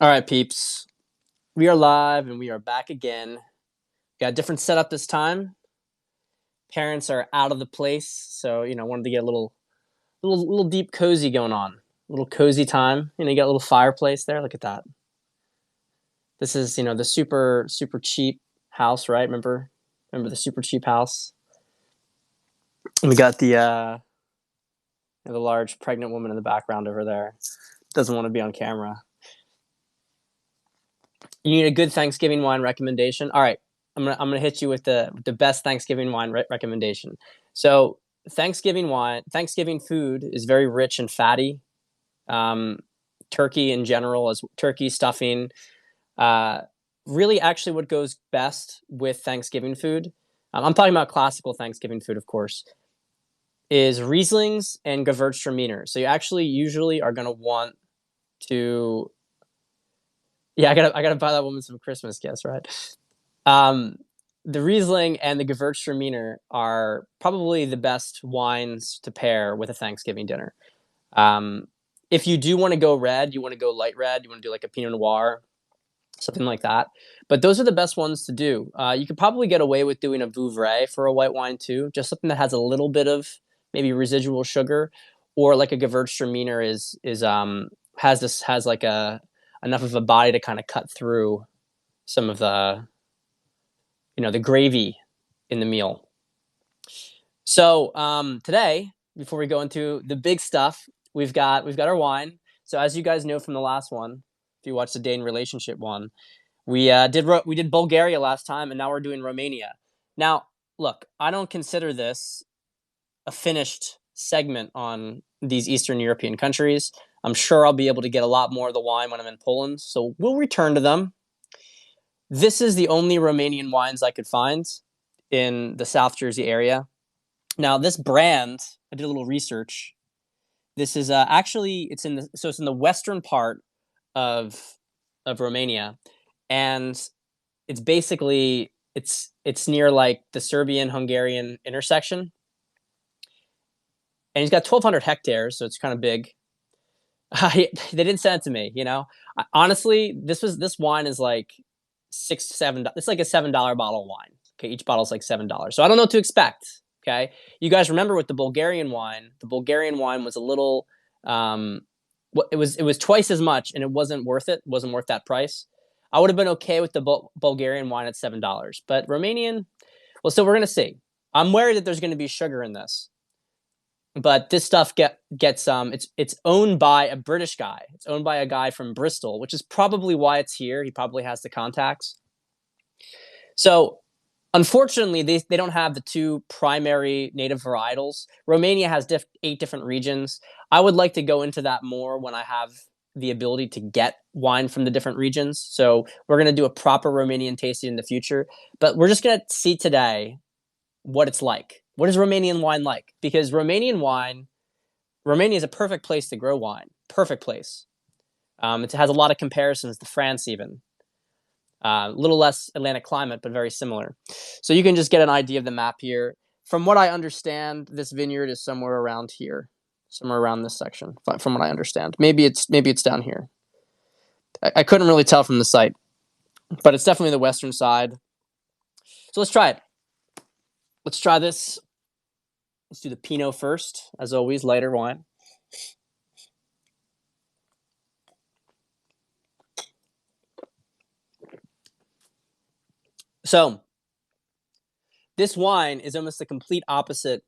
All right, peeps. We are live and we are back again. Got a different setup this time. Parents are out of the place, so wanted to get a little deep cozy going on. A little cozy time. You got a little fireplace there. Look at that. This is the super cheap house, right? Remember the super cheap house. We got the large pregnant woman in the background over there. Doesn't want to be on camera. You need a good Thanksgiving wine recommendation. All right, I'm gonna hit you with the best Thanksgiving wine recommendation. So Thanksgiving food is very rich and fatty. Um, Turkey in general, as turkey stuffing, uh, really actually what goes best with Thanksgiving food. I'm talking about classical Thanksgiving food, of course, is Rieslings and Gewürztraminer. So you actually usually are gonna want to. Yeah, I gotta buy that woman some Christmas gifts, right? Um, the Riesling and the Gewürztraminer are probably the best wines to pair with a Thanksgiving dinner. Um, if you do want to go red, you want to go light red, you want to do like a Pinot Noir, something like that. But those are the best ones to do. You could probably get away with doing a Vouvray for a white wine too, just something that has a little bit of maybe residual sugar, or like a Gewürztraminer has like a enough of a body to kind of cut through some of the gravy in the meal. So today, before we go into the big stuff, we've got our wine. So as you guys know from the last one, if you watched the Dane relationship one, we did Bulgaria last time, and now we're doing Romania. Now, look, I don't consider this a finished segment on these Eastern European countries. I'm sure I'll be able to get a lot more of the wine when I'm in Poland, so we'll return to them. This is the only Romanian wines I could find in the South Jersey area. Now, this brand, I did a little research. This is actually it's in the western part of Romania, and it's basically it's near like the Serbian Hungarian intersection, and he's got 1,200 hectares, so it's kind of big. They didn't send it to me. Honestly, this wine is like $6 to $7. It's like a $7 bottle of wine. Okay, each bottle is like $7. So I don't know what to expect. Okay, you guys remember with the Bulgarian wine? The Bulgarian wine was a little, it was twice as much, and it wasn't worth it. It wasn't worth that price. I would have been okay with the Bulgarian wine at $7, but Romanian. Well, so we're gonna see. I'm worried that there's going to be sugar in this, but this stuff gets it's owned by a British guy. It's owned by a guy from Bristol, which is probably why it's here. He probably has the contacts. So unfortunately, they don't have the two primary native varietals. Romania has 8 different regions. I would like to go into that more when I have the ability to get wine from the different regions. So we're going to do a proper Romanian tasting in the future, but we're just going to see today what it's like. What is Romanian wine like? Because Romania is a perfect place to grow wine. Perfect place. It has a lot of comparisons to France even. A little less Atlantic climate, but very similar. So you can just get an idea of the map here. From what I understand, this vineyard is somewhere around here, somewhere around this section. From what I understand, maybe it's down here. I couldn't really tell from the site, but it's definitely the western side. So let's try it. Let's try this. Let's do the Pinot first, as always, lighter wine. So this wine is almost the complete opposite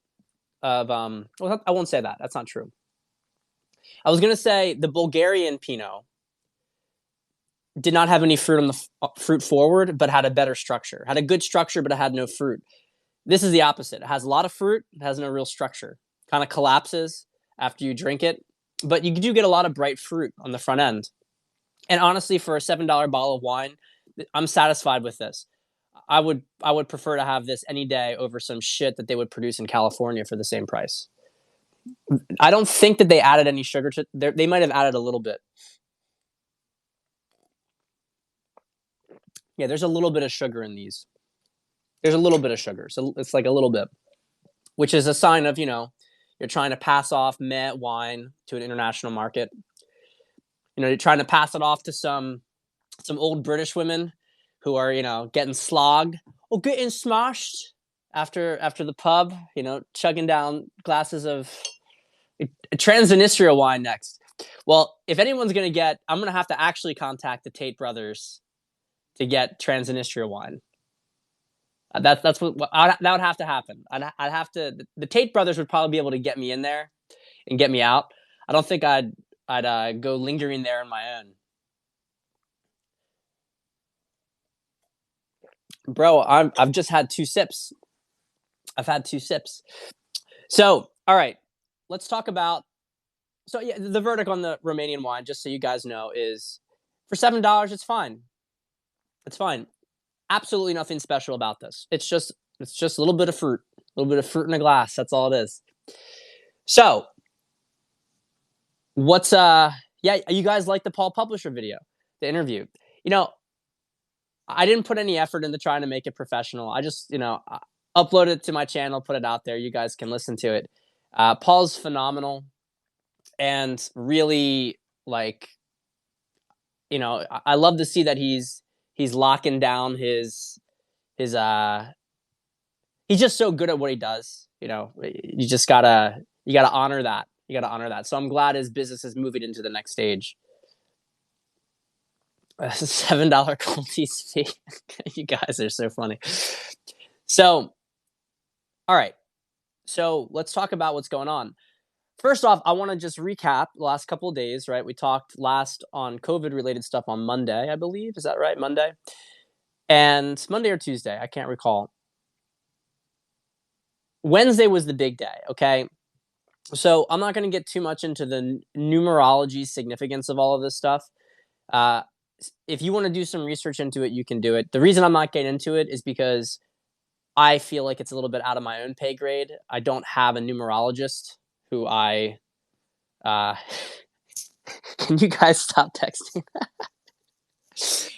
of well, I won't say that. That's not true. I was going to say the Bulgarian Pinot did not have any fruit on the fruit forward, but had a better structure. Had a good structure, but it had no fruit. This is the opposite. It has a lot of fruit, it has no real structure. Kind of collapses after you drink it, but you do get a lot of bright fruit on the front end. And honestly, for a $7 bottle of wine, I'm satisfied with this. I would prefer to have this any day over some shit that they would produce in California for the same price. I don't think that they added any sugar to it. They might have added a little bit. Yeah, there's a little bit of sugar in these. There's a little bit of sugar. So it's like a little bit, which is a sign of, you're trying to pass off meh wine to an international market. You're trying to pass it off to some old British women who are getting slogged or getting smashed after the pub. Chugging down glasses of Transnistria wine next. Well, if anyone's gonna get, I'm gonna have to actually contact the Tate brothers to get Transnistria wine. That's what that would have to happen. I'd have to. The Tate brothers would probably be able to get me in there and get me out. I don't think I'd go lingering there on my own. Bro, I've just had 2 sips. I've had 2 sips. So, all right, let's talk about. So yeah, the verdict on the Romanian wine, just so you guys know, is for $7, it's fine. It's fine. Absolutely nothing special about this. It's just a little bit of fruit, a little bit of fruit in a glass. That's all it is. So, what's yeah, you guys like the Paul Publisher video, the interview? You know, I didn't put any effort into trying to make it professional. I just, uploaded it to my channel, put it out there. You guys can listen to it. Paul's phenomenal and really like, I love to see that he's locking down his he's just so good at what he does. You gotta honor that. You gotta honor that. So I'm glad his business is moving into the next stage. $7 Colties fee. You guys are so funny. So, all right. So let's talk about what's going on. First off, I want to just recap the last couple of days, right? We talked last on COVID related stuff on Monday, I believe. Is that right? Monday? And Monday or Tuesday, I can't recall. Wednesday was the big day, okay? So I'm not going to get too much into the numerology significance of all of this stuff. If you want to do some research into it, you can do it. The reason I'm not getting into it is because I feel like it's a little bit out of my own pay grade. I don't have a numerologist who can you guys stop texting?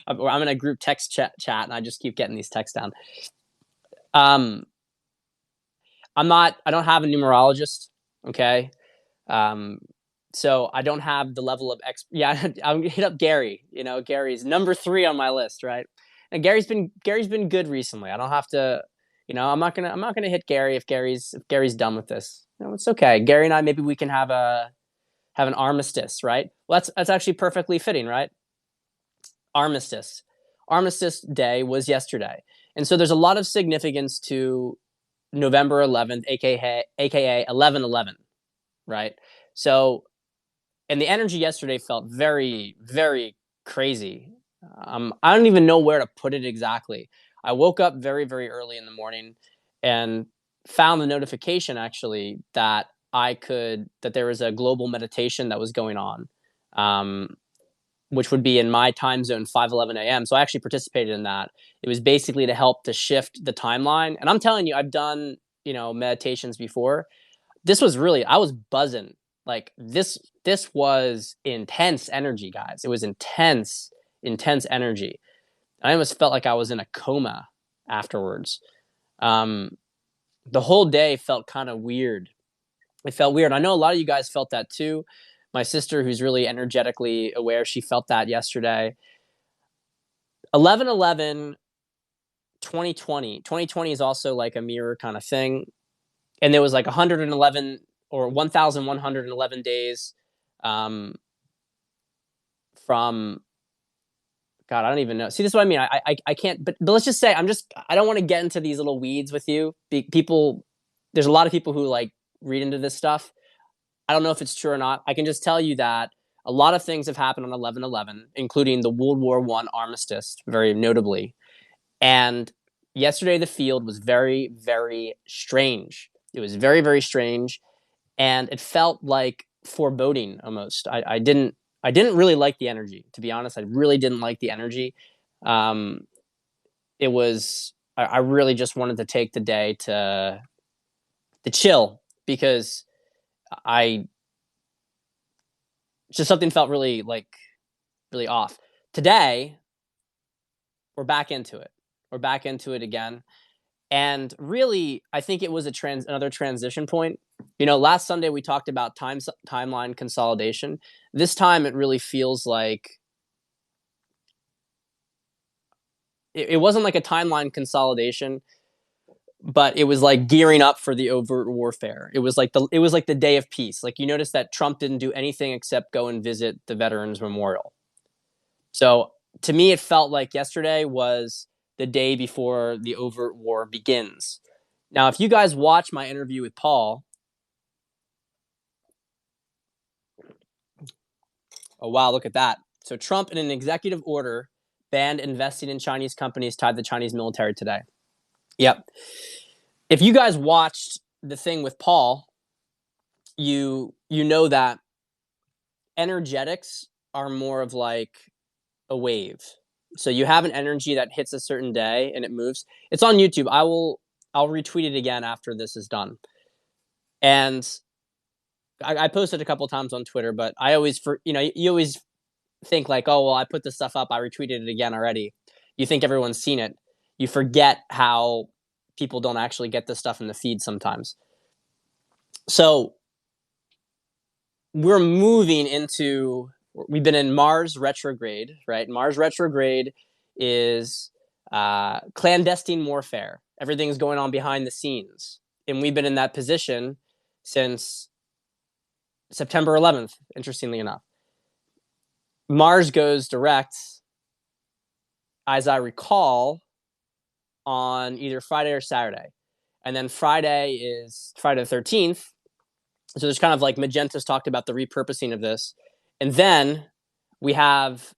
I'm in a group text chat and I just keep getting these texts down. I don't have a numerologist. Okay. So I don't have the level of yeah, I'm gonna hit up Gary. Gary's number 3 on my list, right? And Gary's been good recently. I don't have to, I'm not gonna hit Gary if Gary's done with this. It's okay. Gary and I, maybe we can have an armistice, right? Well, that's actually perfectly fitting, right? Armistice. Armistice Day was yesterday. And so there's a lot of significance to November 11th, aka 11/11, right? So, and the energy yesterday felt very, very crazy. I don't even know where to put it exactly. I woke up very, very early in the morning and found the notification actually that there was a global meditation that was going on, which would be in my time zone, 5:11 a.m. So I actually participated in that. It was basically to help to shift the timeline. And I'm telling you, I've done, meditations before. This was really, I was buzzing. Like this was intense energy, guys. It was intense energy. I almost felt like I was in a coma afterwards. The whole day felt kind of weird. It felt weird. I know a lot of you guys felt that too. My sister, who's really energetically aware, she felt that yesterday. 11/11, 2020. 2020 is also like a mirror kind of thing. And there was like 111 or 1,111 days from God, I don't even know. See, this is what I mean. I can't. But let's just say I don't want to get into these little weeds with you. People, there's a lot of people who like read into this stuff. I don't know if it's true or not. I can just tell you that a lot of things have happened on 11/11, including the World War I armistice, very notably. And yesterday, the field was very, very strange. It was very, very strange, and it felt like foreboding almost. I didn't really like the energy, to be honest. I really didn't like the energy. It was I really just wanted to take the day to chill because I just something felt really really off. Today, we're back into it. We're back into it again. And really, I think it was another transition point Last Sunday we talked about timeline consolidation. This time it really feels like it wasn't like a timeline consolidation, but it was like gearing up for the overt warfare. It was like the day of peace. Like, you notice that Trump didn't do anything except go and visit the Veterans Memorial. So to me, it felt like yesterday was the day before the overt war begins. Now, if you guys watch my interview with Paul, oh wow, look at that. So Trump, in an executive order, banned investing in Chinese companies tied to the Chinese military today. Yep. If you guys watched the thing with Paul, you know that energetics are more of like a wave. So you have an energy that hits a certain day and it moves. It's on YouTube. I'll retweet it again after this is done. And I posted a couple times on Twitter, but I always you always think like, oh well, I put this stuff up, I retweeted it again already. You think everyone's seen it. You forget how people don't actually get this stuff in the feed sometimes. So we've been in Mars retrograde, right? Mars retrograde is clandestine warfare. Everything's going on behind the scenes. And we've been in that position since September 11th, interestingly enough. Mars goes direct, as I recall, on either Friday or Saturday. And then Friday is Friday the 13th. So there's kind of like Magenta's talked about the repurposing of this. And then we have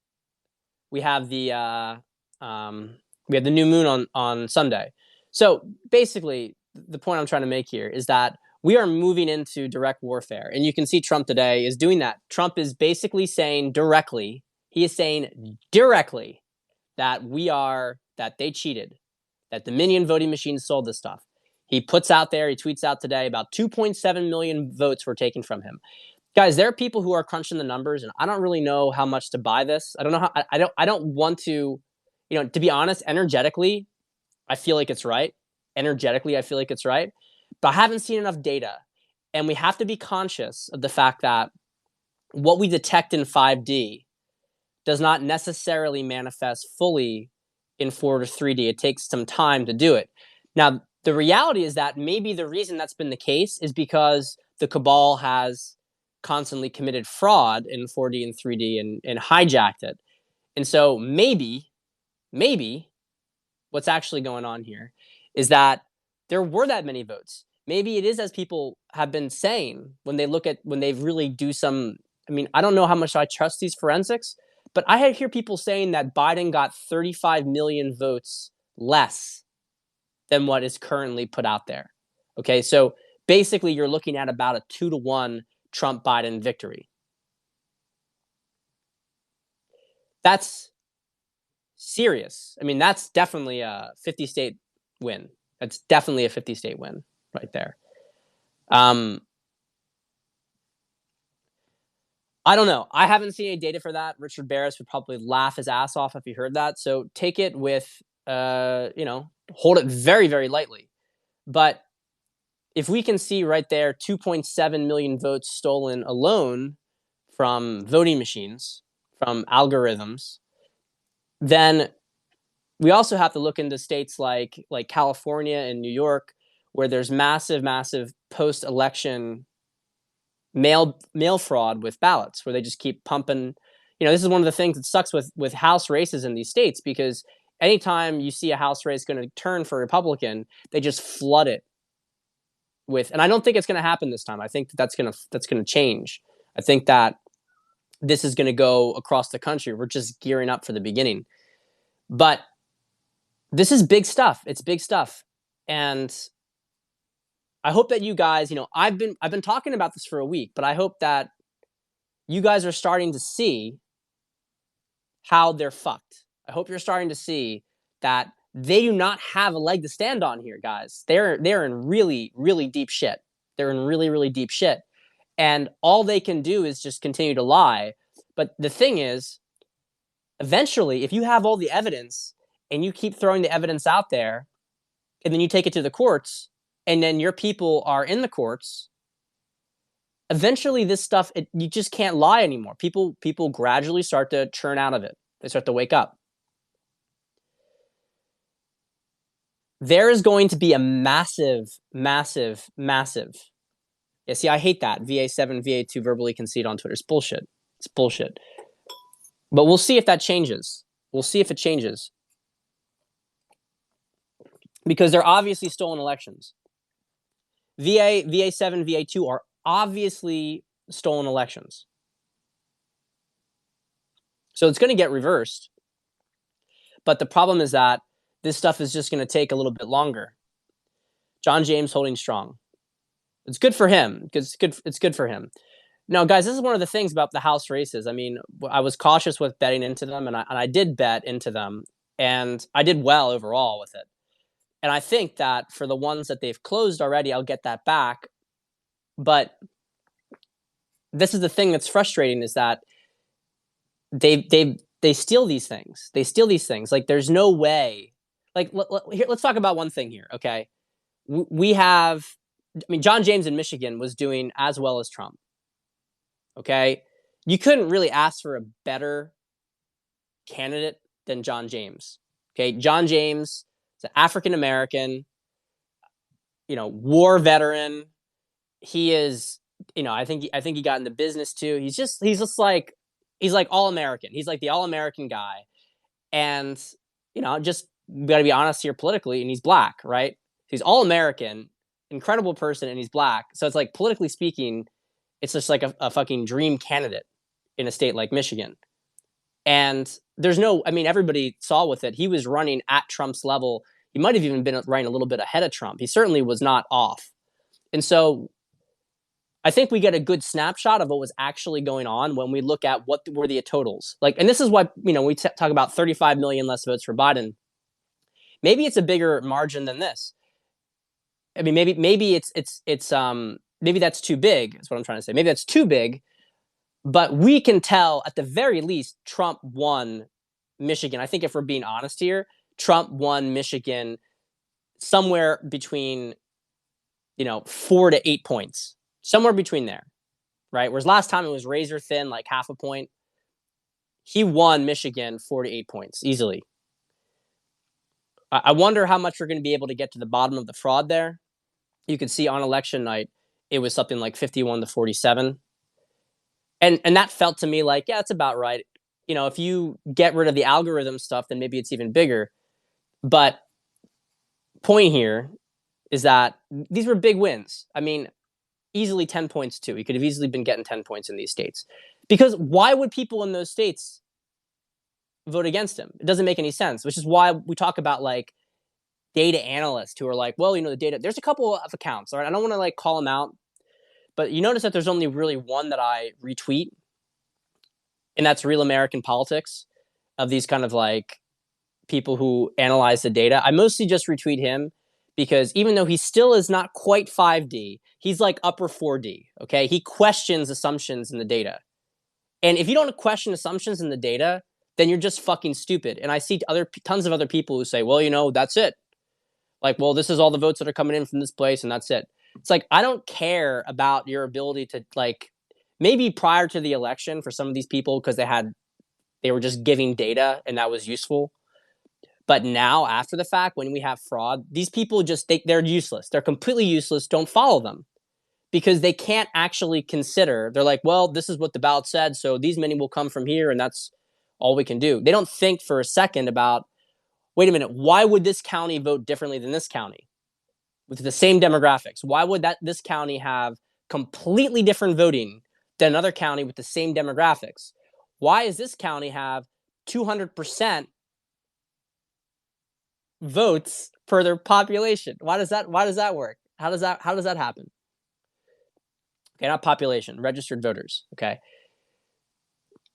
the new moon on Sunday. So basically, the point I'm trying to make here is that we are moving into direct warfare, and you can see Trump today is doing that. Trump is basically saying directly, that they cheated, that the Minion voting machines sold this stuff. He tweets out today about 2.7 million votes were taken from him. Guys, there are people who are crunching the numbers, and I don't really know how much to buy this. I don't know how. I don't want to, to be honest. Energetically, I feel like it's right. But I haven't seen enough data, and we have to be conscious of the fact that what we detect in 5D does not necessarily manifest fully in 4 to 3D. It takes some time to do it. Now, the reality is that maybe the reason that's been the case is because the cabal has constantly committed fraud in 4D and 3D and hijacked it. And so maybe what's actually going on here is that there were that many votes. Maybe it is as people have been saying when they really do some. I mean, I don't know how much I trust these forensics, but I hear people saying that Biden got 35 million votes less than what is currently put out there. Okay, so basically you're looking at about a 2-to-1 Trump-Biden victory. That's serious. I mean, that's definitely a 50-state win. That's definitely a 50-state win right there. I don't know. I haven't seen any data for that. Richard Barris would probably laugh his ass off if he heard that. So take it with, hold it very, very lightly. But if we can see right there 2.7 million votes stolen alone from voting machines, from algorithms, then we also have to look into states like California and New York, where there's massive post-election mail fraud with ballots, where they just keep pumping. This is one of the things that sucks with House races in these states, because anytime you see a House race going to turn for Republican, they just flood it with. And I don't think it's going to happen this time. I think that's going to change. I think that this is going to go across the country. We're just gearing up for the beginning. But this is big stuff. It's big stuff. And I hope that you guys, I've been talking about this for a week, but I hope that you guys are starting to see how they're fucked. I hope you're starting to see that they do not have a leg to stand on here, guys. They're in really, really deep shit. They're in really, really deep shit. And all they can do is just continue to lie. But the thing is, eventually, if you have all the evidence and you keep throwing the evidence out there, and then you take it to the courts, and then your people are in the courts, eventually this stuff, you just can't lie anymore. People gradually start to churn out of it. They start to wake up. There is going to be a massive. Yeah, see, I hate that. VA7, VA2 verbally concede on Twitter. It's bullshit. It's bullshit. But we'll see if that changes. We'll see if it changes. Because they're obviously stolen elections. VA7, VA2 are obviously stolen elections. So it's going to get reversed. But the problem is that this stuff is just going to take a little bit longer. John James holding strong. It's good for him because it's good for him. Now, guys, this is one of the things about the House races. I mean, I was cautious with betting into them, and I did bet into them, and I did well overall with it. And I think that for the ones that they've closed already, I'll get that back. But this is the thing that's frustrating, is that they steal these things. They steal these things. Like, there's no way. Like, let's talk about one thing here, okay? We have, I mean, John James in Michigan was doing as well as Trump. Okay, you couldn't really ask for a better candidate than John James. Okay, John James is an African American, war veteran. He is, I think he got into business too. He's just like all American. He's like the all American guy, and just got to be honest here politically. And he's black, right? He's all American, incredible person, and he's black. So it's like, politically speaking, it's just like a fucking dream candidate in a state like Michigan. And there's no, I mean, everybody saw with it. He was running at Trump's level. He might have even been running a little bit ahead of Trump. He certainly was not off. And so I think we get a good snapshot of what was actually going on when we look at what were the totals. Like, and this is why, we talk about 35 million less votes for Biden. Maybe it's a bigger margin than this. I mean, maybe it's maybe that's too big, is what I'm trying to say. Maybe that's too big, but we can tell at the very least Trump won Michigan. I think if we're being honest here, Trump won Michigan somewhere between, 4 to 8 points, somewhere between there, right? Whereas last time it was razor thin, like half a point. He won Michigan 4 to 8 points easily. I wonder how much we're going to be able to get to the bottom of the fraud there. You could see on election night, it was something like 51 to 47. And that felt to me like, yeah, that's about right. If you get rid of the algorithm stuff, then maybe it's even bigger. But point here is that these were big wins. I mean, easily 10 points too. He could have easily been getting 10 points in these states. Because why would people in those states vote against him? It doesn't make any sense, which is why we talk about like data analysts who are like, well, the data, there's a couple of accounts, all right? I don't want to like call them out, but you notice that there's only really one that I retweet, and that's Real American Politics, of these kind of like people who analyze the data. I mostly just retweet him because even though he still is not quite 5D, he's like upper 4D, okay? He questions assumptions in the data. And if you don't question assumptions in the data, then you're just fucking stupid. And I see tons of other people who say, well, that's it. Like, well, this is all the votes that are coming in from this place, and that's it. It's like, I don't care about your ability to, like, maybe prior to the election for some of these people, because they were just giving data and that was useful. But now, after the fact, when we have fraud, they're useless. They're completely useless. Don't follow them, because they can't actually consider. They're like, well, this is what the ballot said, so these many will come from here, and that's all we can do. They don't think for a second about, wait a minute, why would this county vote differently than this county with the same demographics? Why would this county have completely different voting than another county with the same demographics? Why does this county have 200% votes per their population? Why does that work? How does that happen? Okay, not population, registered voters. Okay.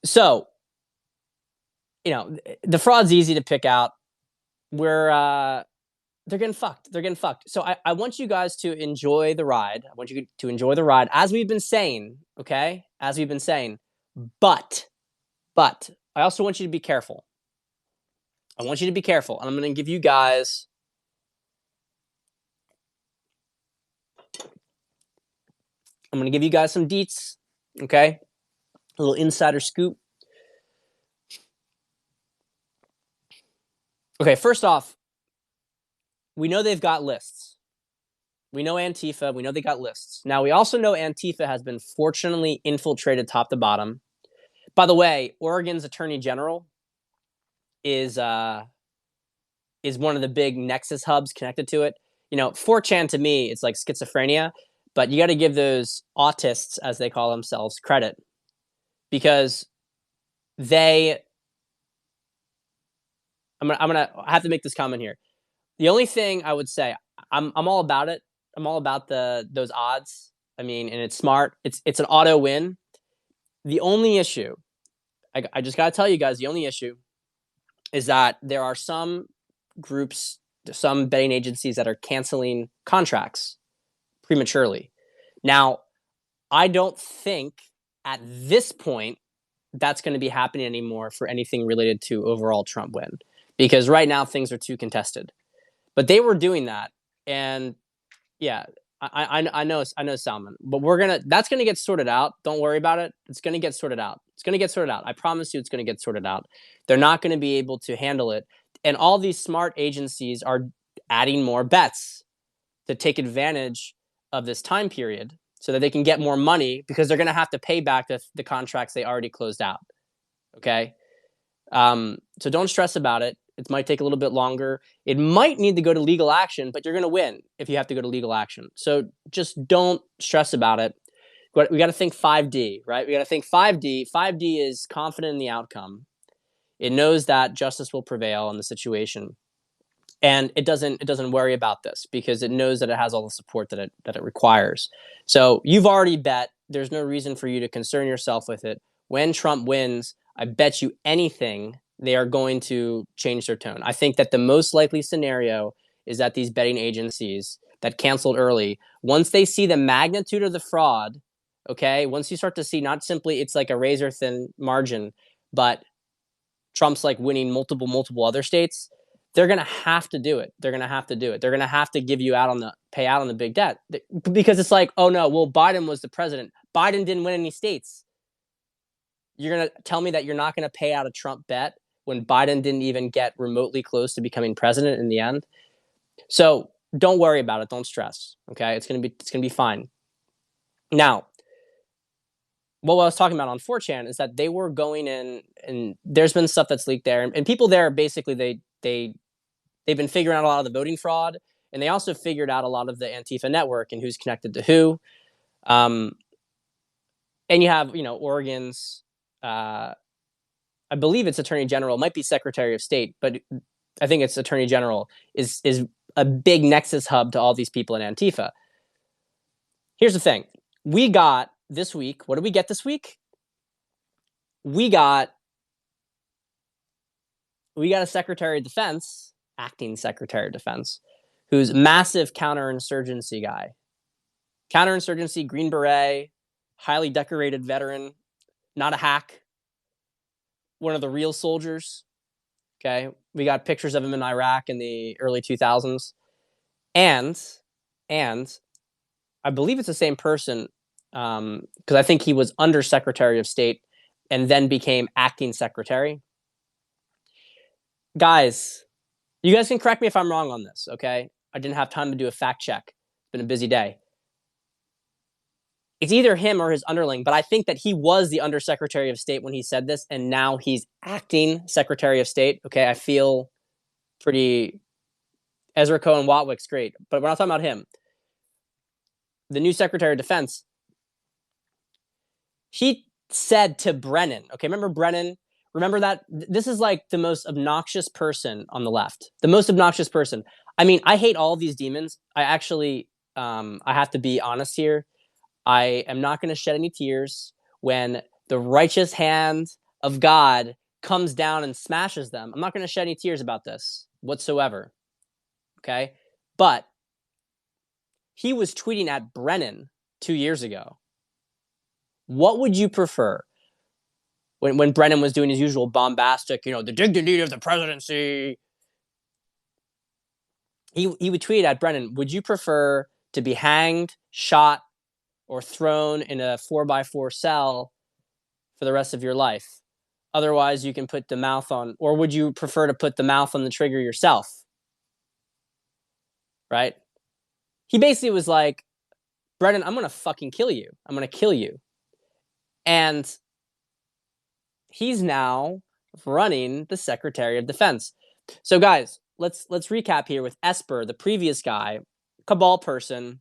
So, the fraud's easy to pick out. They're getting fucked. They're getting fucked. So I want you guys to enjoy the ride. I want you to enjoy the ride, as we've been saying, okay? As we've been saying. But I also want you to be careful. I want you to be careful. And I'm going to give you guys I'm going to give you guys some deets, okay? A little insider scoop. Okay, first off, we know they've got lists. We know Antifa. We know they got lists. Now, we also know Antifa has been fortunately infiltrated top to bottom. By the way, Oregon's attorney general is one of the big nexus hubs connected to it. 4chan to me, it's like schizophrenia, but you got to give those autists, as they call themselves, credit because they. I'm gonna have to make this comment here. The only thing I would say, I'm all about it. I'm all about those odds. I mean, and it's smart. It's an auto win. The only issue, I just gotta tell you guys, the only issue is that there are some groups, some betting agencies that are canceling contracts prematurely. Now, I don't think at this point that's going to be happening anymore for anything related to overall Trump win, because right now things are too contested. But they were doing that, and yeah, I know Salman, but that's gonna get sorted out. Don't worry about it. It's gonna get sorted out. It's gonna get sorted out. I promise you, it's gonna get sorted out. They're not gonna be able to handle it, and all these smart agencies are adding more bets to take advantage of this time period so that they can get more money because they're gonna have to pay back the contracts they already closed out. Okay, so don't stress about it. It might take a little bit longer. It might need to go to legal action, but you're going to win if you have to go to legal action. So just don't stress about it. We got to think 5D, right? We got to think 5D. 5D is confident in the outcome. It knows that justice will prevail in the situation, and it doesn't worry about this because it knows that it has all the support that it requires. So you've already bet. There's no reason for you to concern yourself with it. When Trump wins, I bet you anything they are going to change their tone. I think that the most likely scenario is that these betting agencies that canceled early, once they see the magnitude of the fraud, okay, once you start to see not simply it's like a razor thin margin, but Trump's like winning multiple other states, they're going to have to do it. They're going to have to do it. They're going to have to give you pay out on the big debt because it's like, oh no, well, Biden was the president. Biden didn't win any states. You're going to tell me that you're not going to pay out a Trump bet when Biden didn't even get remotely close to becoming president in the end. So don't worry about it. Don't stress. Okay. It's going to be fine. Now, what I was talking about on 4chan is that they were going in, and there's been stuff that's leaked there, and people there basically they've been figuring out a lot of the voting fraud, and they also figured out a lot of the Antifa network and who's connected to who. And you have Oregon's, I believe it's Attorney General, it might be Secretary of State, but I think it's Attorney General is a big nexus hub to all these people in Antifa. Here's the thing: we got this week. What did we get this week? We got a Secretary of Defense, acting Secretary of Defense, who's massive counterinsurgency guy. Counterinsurgency, Green Beret, highly decorated veteran, not a hack, one of the real soldiers. Okay, we got pictures of him in Iraq in the early 2000s, and I believe it's the same person because I think he was under Secretary of State and then became acting secretary. Guys, you guys can correct me if I'm wrong on this, okay? I didn't have time to do a fact check. It's been a busy day. It's either him or his underling, but I think that he was the undersecretary of state when he said this, and now he's acting secretary of state. Okay, I feel pretty. Ezra Cohen Watwick's great, but we're not talking about him. The new secretary of defense, he said to Brennan, okay, remember Brennan? Remember that? This is like the most obnoxious person on the left. The most obnoxious person. I mean, I hate all of these demons. I actually, I have to be honest here. I am not going to shed any tears when the righteous hand of God comes down and smashes them. I'm not going to shed any tears about this whatsoever. Okay? But he was tweeting at Brennan 2 years ago. What would you prefer? When Brennan was doing his usual bombastic, the dignity of the presidency, he would tweet at Brennan, would you prefer to be hanged, shot, or thrown in a 4x4 cell for the rest of your life. Otherwise, you can put the mouth on, or would you prefer to put the mouth on the trigger yourself? Right? He basically was like, Brennan, I'm going to fucking kill you. I'm going to kill you. And he's now running the Secretary of Defense. So guys, let's recap here with Esper, the previous guy, cabal person,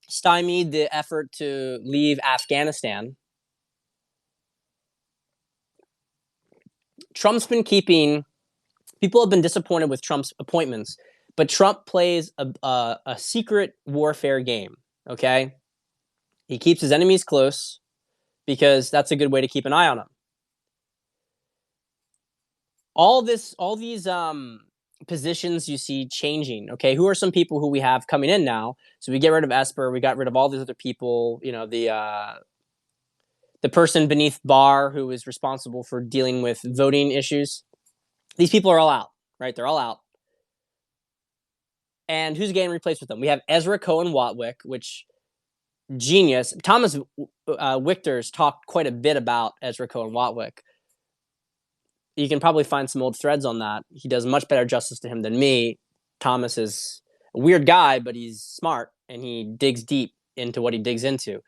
stymied the effort to leave Afghanistan. Trump's been keeping, people have been disappointed with Trump's appointments, but Trump plays a secret warfare game, okay? He keeps his enemies close because that's a good way to keep an eye on them. All these positions you see changing, okay? Who are some people who we have coming in now? So we get rid of Esper, we got rid of all these other people, you know, the person beneath Barr who is responsible for dealing with voting issues. These people are all out, right? They're all out. And who's getting replaced with them? We have Ezra Cohen Watwick, which genius. Thomas Wichter's talked quite a bit about Ezra Cohen Watwick. You can probably find some old threads on that. He does much better justice to him than me. Thomas is a weird guy, but he's smart and he digs deep into what he digs into.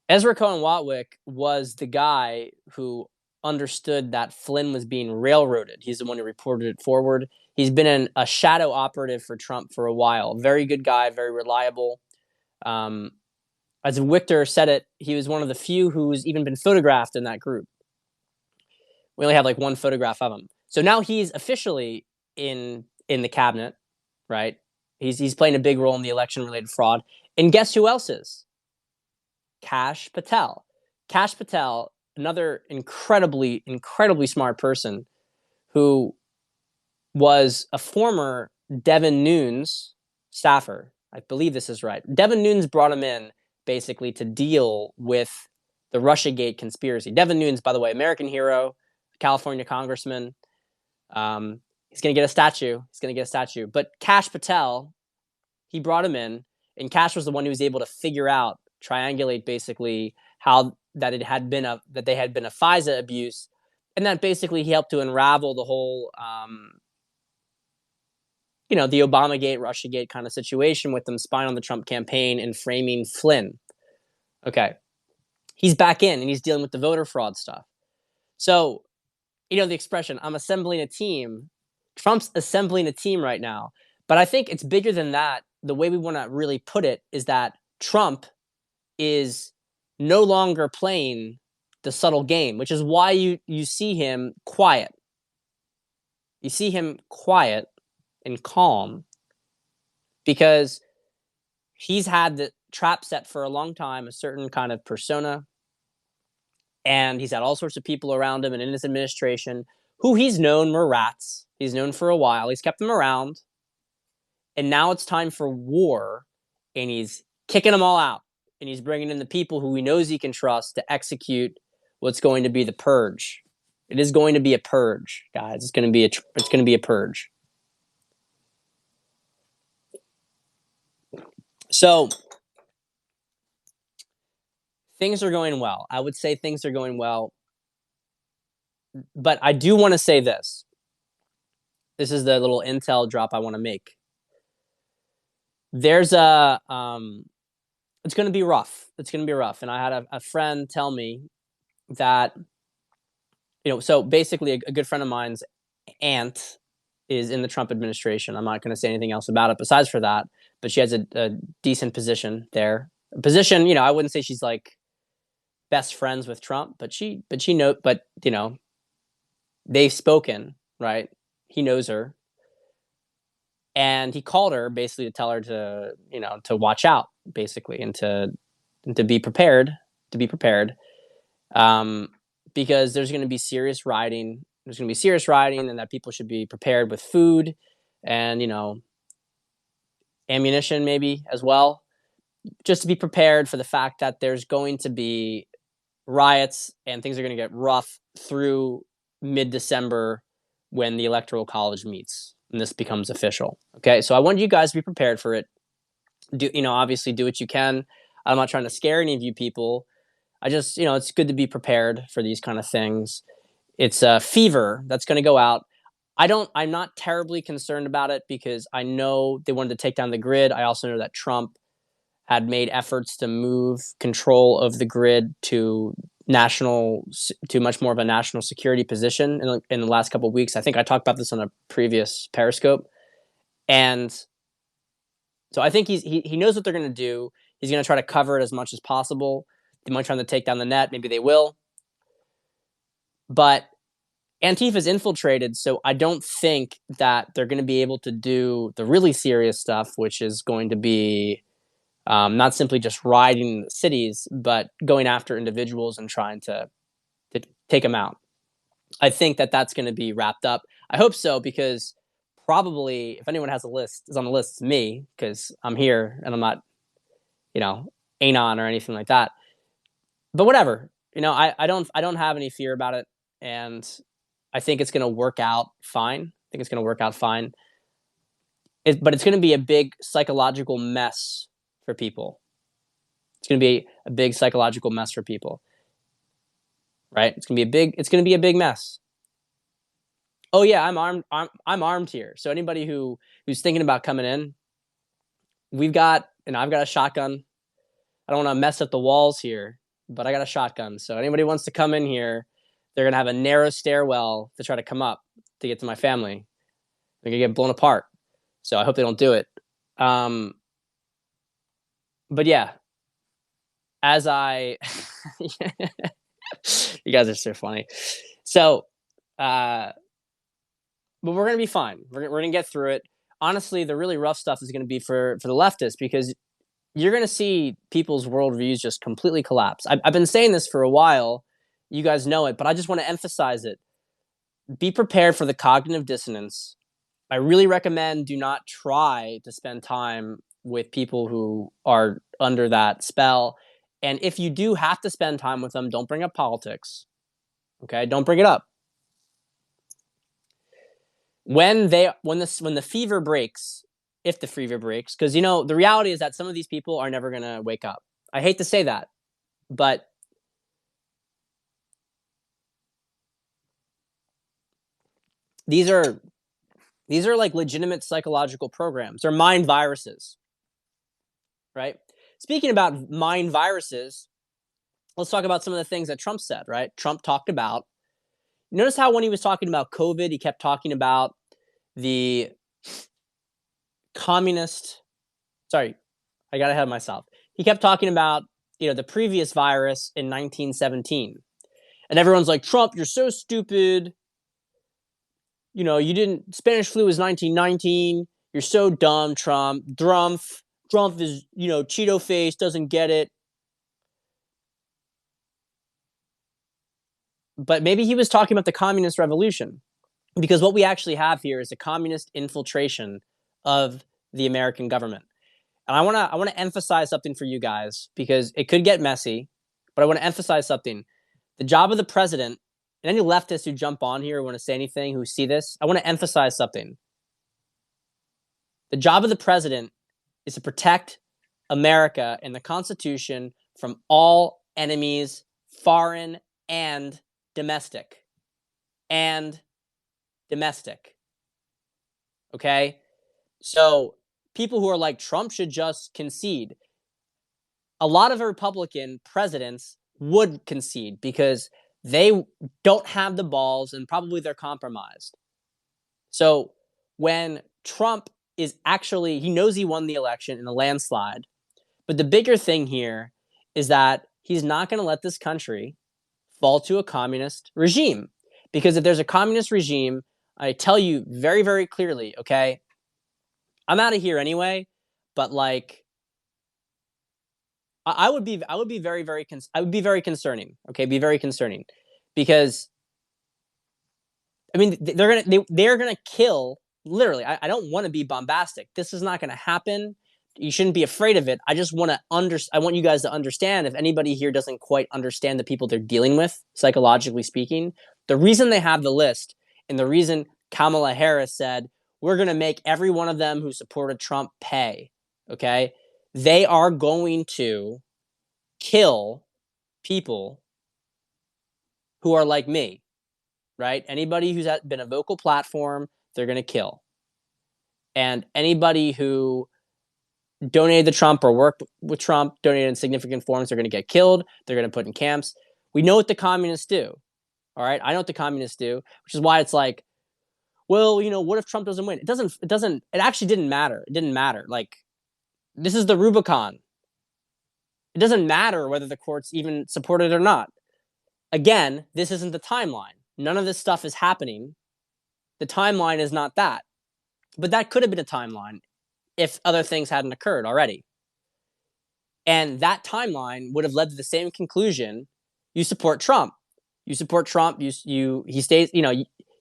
Ezra Cohen Watwick was the guy who understood that Flynn was being railroaded. He's the one who reported it forward. He's been a shadow operative for Trump for a while. Very good guy, very reliable. As Wichter said it, he was one of the few who's even been photographed in that group. We only have like one photograph of him. So now he's officially in the cabinet, right? He's playing a big role in the election-related fraud. And guess who else is? Kash Patel. Kash Patel, another incredibly smart person who was a former Devin Nunes staffer. I believe this is right. Devin Nunes brought him in basically to deal with the Russiagate conspiracy. Devin Nunes, by the way, American hero, California congressman. He's going to get a statue. But Kash Patel, he brought him in, and Kash was the one who was able to figure out, triangulate basically how that they had been a FISA abuse, and that basically he helped to unravel the whole, the Obamagate, Russiagate kind of situation with them spying on the Trump campaign and framing Flynn. Okay, he's back in and he's dealing with the voter fraud stuff. So, the expression, I'm assembling a team. Trump's assembling a team right now. But I think it's bigger than that. The way we want to really put it is that Trump is no longer playing the subtle game, which is why you see him quiet. You see him quiet and calm because he's had the trap set for a long time, a certain kind of persona. And he's had all sorts of people around him and in his administration who he's known were rats. He's known for a while. He's kept them around. And now it's time for war. And he's kicking them all out. And he's bringing in the people who he knows he can trust to execute what's going to be the purge. It is going to be a purge, guys. It's going to be a purge. So things are going well. I would say things are going well. But I do want to say this. This is the little intel drop I want to make. There's it's going to be rough. It's going to be rough. And I had a friend tell me that, so basically a good friend of mine's aunt is in the Trump administration. I'm not going to say anything else about it besides for that, but she has a decent position there. A position, I wouldn't say she's like best friends with Trump, but they've spoken, right? He knows her. And he called her basically to tell her to, to watch out, basically, and to be prepared, because there's going to be serious rioting. There's going to be serious rioting, and that people should be prepared with food and, ammunition maybe as well, just to be prepared for the fact that there's going to be riots and things are going to get rough through mid-December when the Electoral College meets and this becomes official. Okay, so I want you guys to be prepared for it. Obviously do what you can. I'm not trying to scare any of you people. I just, it's good to be prepared for these kind of things. It's a fever that's going to go out. I'm not terribly concerned about it because I know they wanted to take down the grid. I also know that Trump had made efforts to move control of the grid to much more of a national security position in the last couple of weeks. I think I talked about this on a previous Periscope. And so I think he knows what they're going to do. He's going to try to cover it as much as possible. They might try to take down the net. Maybe they will. But Antifa's infiltrated, so I don't think that they're going to be able to do the really serious stuff, which is going to be not simply just rioting the cities, but going after individuals and trying to take them out. I think that that's going to be wrapped up. I hope so, because probably if anyone is on the list, it's me, because I'm here and I'm not, anon or anything like that. But whatever, I don't have any fear about it, and I think it's going to work out fine. But it's going to be a big psychological mess for people. It's going to be a big psychological mess for people, right? It's going to be a big mess. Oh yeah, I'm armed. I'm armed here. So anybody who's thinking about coming in, I've got a shotgun. I don't want to mess up the walls here, but I got a shotgun. So anybody wants to come in here, they're going to have a narrow stairwell to try to come up to get to my family. They're going to get blown apart. So I hope they don't do it. But yeah, you guys are so funny. So, but we're going to be fine. We're going to get through it. Honestly, the really rough stuff is going to be for the leftists, because you're going to see people's worldviews just completely collapse. I've been saying this for a while. You guys know it, but I just want to emphasize it. Be prepared for the cognitive dissonance. I really recommend do not try to spend time with people who are under that spell. And if you do have to spend time with them, don't bring up politics. Okay? Don't bring it up. When the fever breaks, if the fever breaks, because the reality is that some of these people are never going to wake up. I hate to say that, but these are like legitimate psychological programs. They're mind viruses, right? Speaking about mind viruses, let's talk about some of the things that Trump said, right? Trump talked about, notice how when he was talking about COVID, he kept talking about the communist, sorry, I got ahead of myself. He kept talking about, the previous virus in 1917. And everyone's like, Trump, you're so stupid. Spanish flu was 1919. You're so dumb, Trump. Trump is, Cheeto face, doesn't get it. But maybe he was talking about the communist revolution, because what we actually have here is a communist infiltration of the American government. And I want to emphasize something for you guys, because it could get messy, but I want to emphasize something. The job of the president, and any leftists who jump on here or want to say anything, who see this, I want to emphasize something. The job of the president is to protect America and the Constitution from all enemies, foreign and domestic. Okay? So people who are like, Trump should just concede. A lot of Republican presidents would concede because they don't have the balls and probably they're compromised. So when Trump he knows he won the election in a landslide, but the bigger thing here is that he's not going to let this country fall to a communist regime. Because if there's a communist regime, I tell you very, very clearly, okay, I'm out of here anyway, but I would be very, very concerning. Okay, be very concerning, because they're gonna kill. Literally, I don't want to be bombastic. This is not going to happen. You shouldn't be afraid of it. I just want I want you guys to understand, if anybody here doesn't quite understand the people they're dealing with, psychologically speaking, the reason they have the list and the reason Kamala Harris said, we're going to make every one of them who supported Trump pay. Okay. They are going to kill people who are like me, right? Anybody who's been a vocal platform, they're going to kill. And anybody who donated to Trump or worked with Trump, donated in significant forms, they're going to get killed. They're going to put in camps. We know what the communists do. All right. I know what the communists do, which is why it's like, well, what if Trump doesn't win? It actually didn't matter. It didn't matter. Like, this is the Rubicon. It doesn't matter whether the courts even support it or not. Again, this isn't the timeline. None of this stuff is happening. The timeline is not that. But that could have been a timeline if other things hadn't occurred already. And that timeline would have led to the same conclusion. You support Trump. You support Trump. He stays,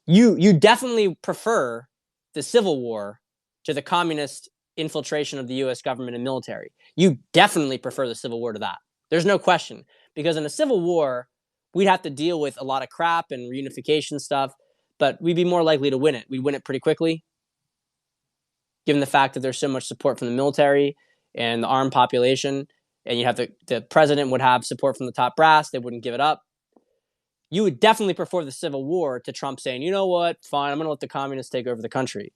you definitely prefer the Civil War to the communist infiltration of the US government and military. You definitely prefer the Civil War to that. There's no question. Because in a Civil War, we'd have to deal with a lot of crap and reunification stuff, but we'd be more likely to win it. We'd win it pretty quickly, given the fact that there's so much support from the military and the armed population, and you have the president would have support from the top brass. They wouldn't give it up. You would definitely prefer the Civil War to Trump saying, you know what, fine, I'm going to let the communists take over the country.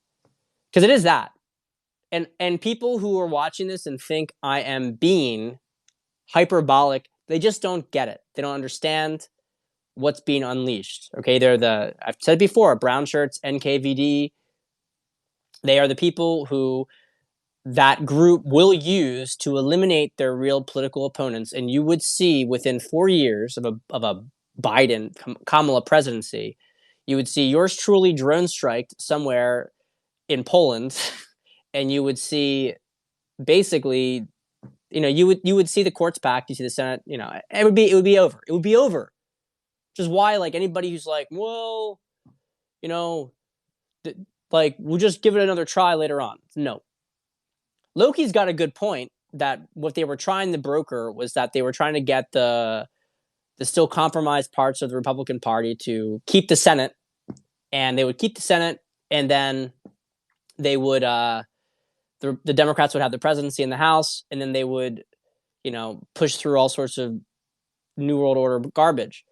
Because it is that. And people who are watching this and think I am being hyperbolic, they just don't get it. They don't understand what's being unleashed. Okay, I've said before, brown shirts, NKVD. They are the people who that group will use to eliminate their real political opponents. And you would see within 4 years of a Biden Kamala presidency, you would see yours truly drone striked somewhere in Poland, and you would see basically, you would see the courts packed, you see the Senate, it would be over. It would be over. Which is why, like, anybody who's like, well, like, we'll just give it another try later on. No. Loki's got a good point that what they were trying to broker was that they were trying to get the still compromised parts of the Republican Party to keep the Senate, and they would keep the Senate, and then they would the Democrats would have the presidency in the House, and then they would push through all sorts of New World Order garbage.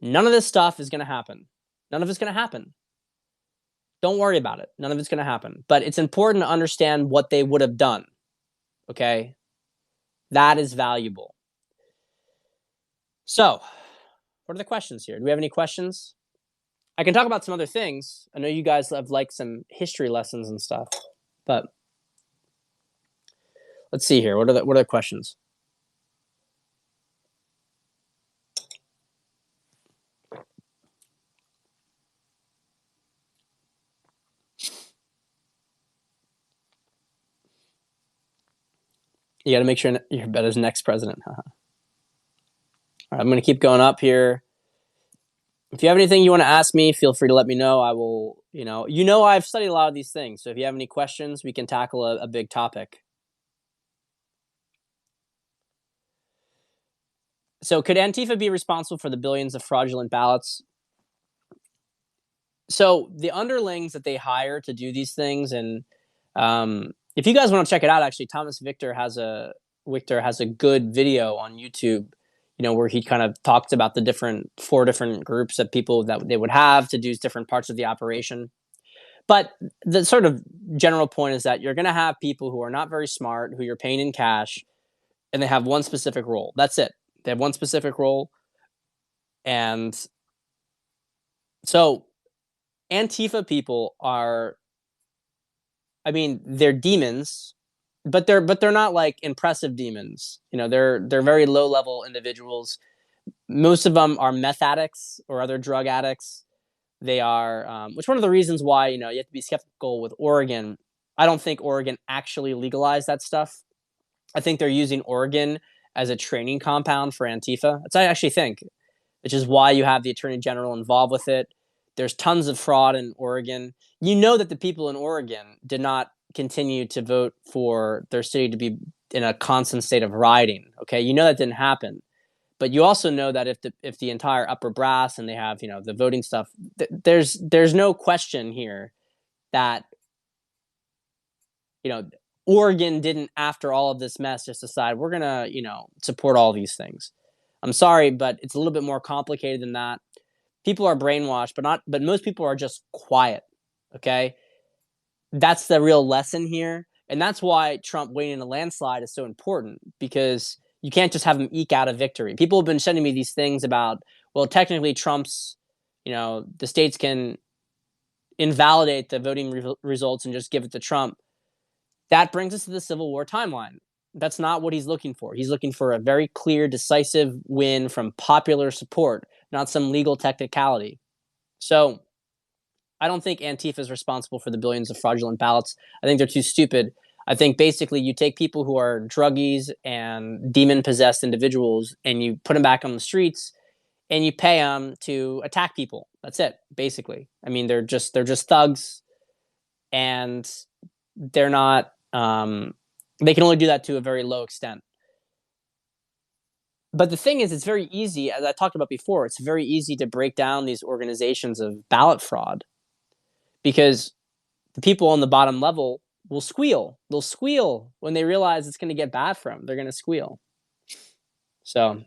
None of this stuff is going to happen. None of it's going to happen. Don't worry about it. None of it's going to happen. But it's important to understand what they would have done. Okay? That is valuable. So, what are the questions here? Do we have any questions? I can talk about some other things. I know you guys have liked some history lessons and stuff, but let's see here. What are the questions? You got to make sure you're better next president. All right, I'm going to keep going up here. If you have anything you want to ask me, feel free to let me know. I will, I've studied a lot of these things. So if you have any questions, we can tackle a big topic. So could Antifa be responsible for the billions of fraudulent ballots? So the underlings that they hire to do these things, and if you guys want to check it out, actually, Thomas Victor has a good video on YouTube, where he kind of talks about the 4 different groups of people that they would have to do different parts of the operation. But the sort of general point is that you're going to have people who are not very smart, who you're paying in cash, and they have one specific role. That's it. They have one specific role. And so Antifa people are, they're demons, but they're not like impressive demons. They're very low level individuals. Most of them are meth addicts or other drug addicts. They are, which one of the reasons why, you have to be skeptical with Oregon. I don't think Oregon actually legalized that stuff. I think they're using Oregon as a training compound for Antifa. That's what I actually think, which is why you have the Attorney General involved with it. There's tons of fraud in Oregon. You know that the people in Oregon did not continue to vote for their city to be in a constant state of rioting. Okay, you know that didn't happen. But you also know that if the entire upper brass and they have the voting stuff, there's no question here that Oregon didn't, after all of this mess, just decide we're gonna, support all these things. I'm sorry, but it's a little bit more complicated than that. People are brainwashed, but most people are just quiet. Okay, that's the real lesson here, and that's why Trump winning a landslide is so important, because you can't just have him eke out a victory. People have been sending me these things about, well, technically Trump's, the states can invalidate the voting results and just give it to Trump. That brings us to the Civil War timeline. That's not what he's looking for. He's looking for a very clear, decisive win from popular support, not some legal technicality. So I don't think Antifa is responsible for the billions of fraudulent ballots. I think they're too stupid. I think basically you take people who are druggies and demon-possessed individuals and you put them back on the streets and you pay them to attack people. That's it, basically. I mean, they're just thugs, and they're not. They can only do that to a very low extent. But the thing is, it's very easy, as I talked about before, it's very easy to break down these organizations of ballot fraud, because the people on the bottom level will squeal. They'll squeal when they realize it's going to get bad for them. They're going to squeal. So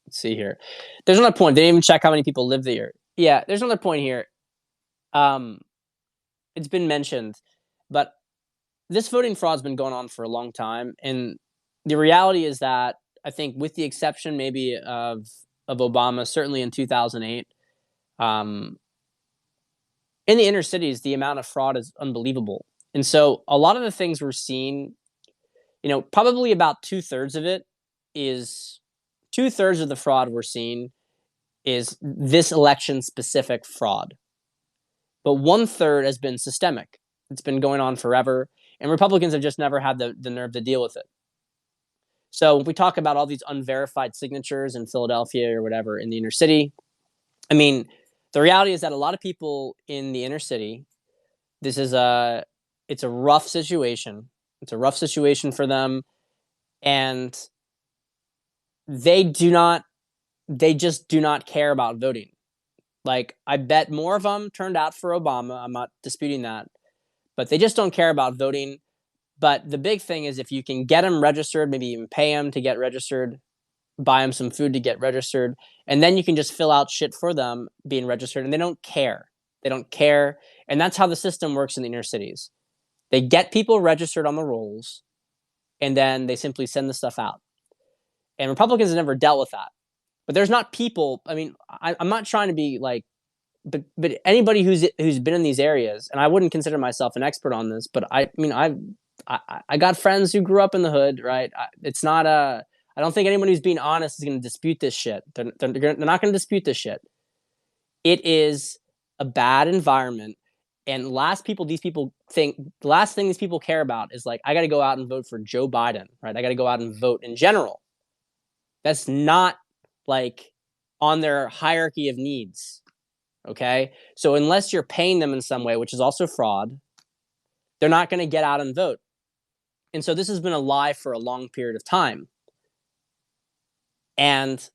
let's see here. There's another point. They didn't even check how many people live there. Yeah, there's another point here. It's been mentioned, but this voting fraud's been going on for a long time, and the reality is that I think, with the exception maybe of Obama, certainly in 2008, in the inner cities, the amount of fraud is unbelievable. And so a lot of the things we're seeing, probably about two-thirds of it is two-thirds of the fraud we're seeing is this election specific fraud. But one-third has been systemic. It's been going on forever, and Republicans have just never had the nerve to deal with it. So when we talk about all these unverified signatures in Philadelphia or whatever in the inner city, I mean, the reality is that a lot of people in the inner city, it's a rough situation. It's a rough situation for them, and they just do not care about voting. Like, I bet more of them turned out for Obama. I'm not disputing that, but they just don't care about voting. But the big thing is, if you can get them registered, maybe even pay them to get registered, buy them some food to get registered, and then you can just fill out shit for them being registered, and they don't care. They don't care. And that's how the system works in the inner cities. They get people registered on the rolls, and then they simply send the stuff out. And Republicans have never dealt with that. But there's not people. I mean, I'm not trying to be like, but anybody who's been in these areas, and I wouldn't consider myself an expert on this, but I got friends who grew up in the hood, right? It's not a. I don't think anyone who's being honest is going to dispute this shit. They're not going to dispute this shit. It is a bad environment, and the last thing these people care about is, like, I got to go out and vote for Joe Biden, right? I got to go out and vote in general. That's not, like, on their hierarchy of needs. Okay, so unless you're paying them in some way, which is also fraud, they're not going to get out and vote. And so this has been a lie for a long period of time. And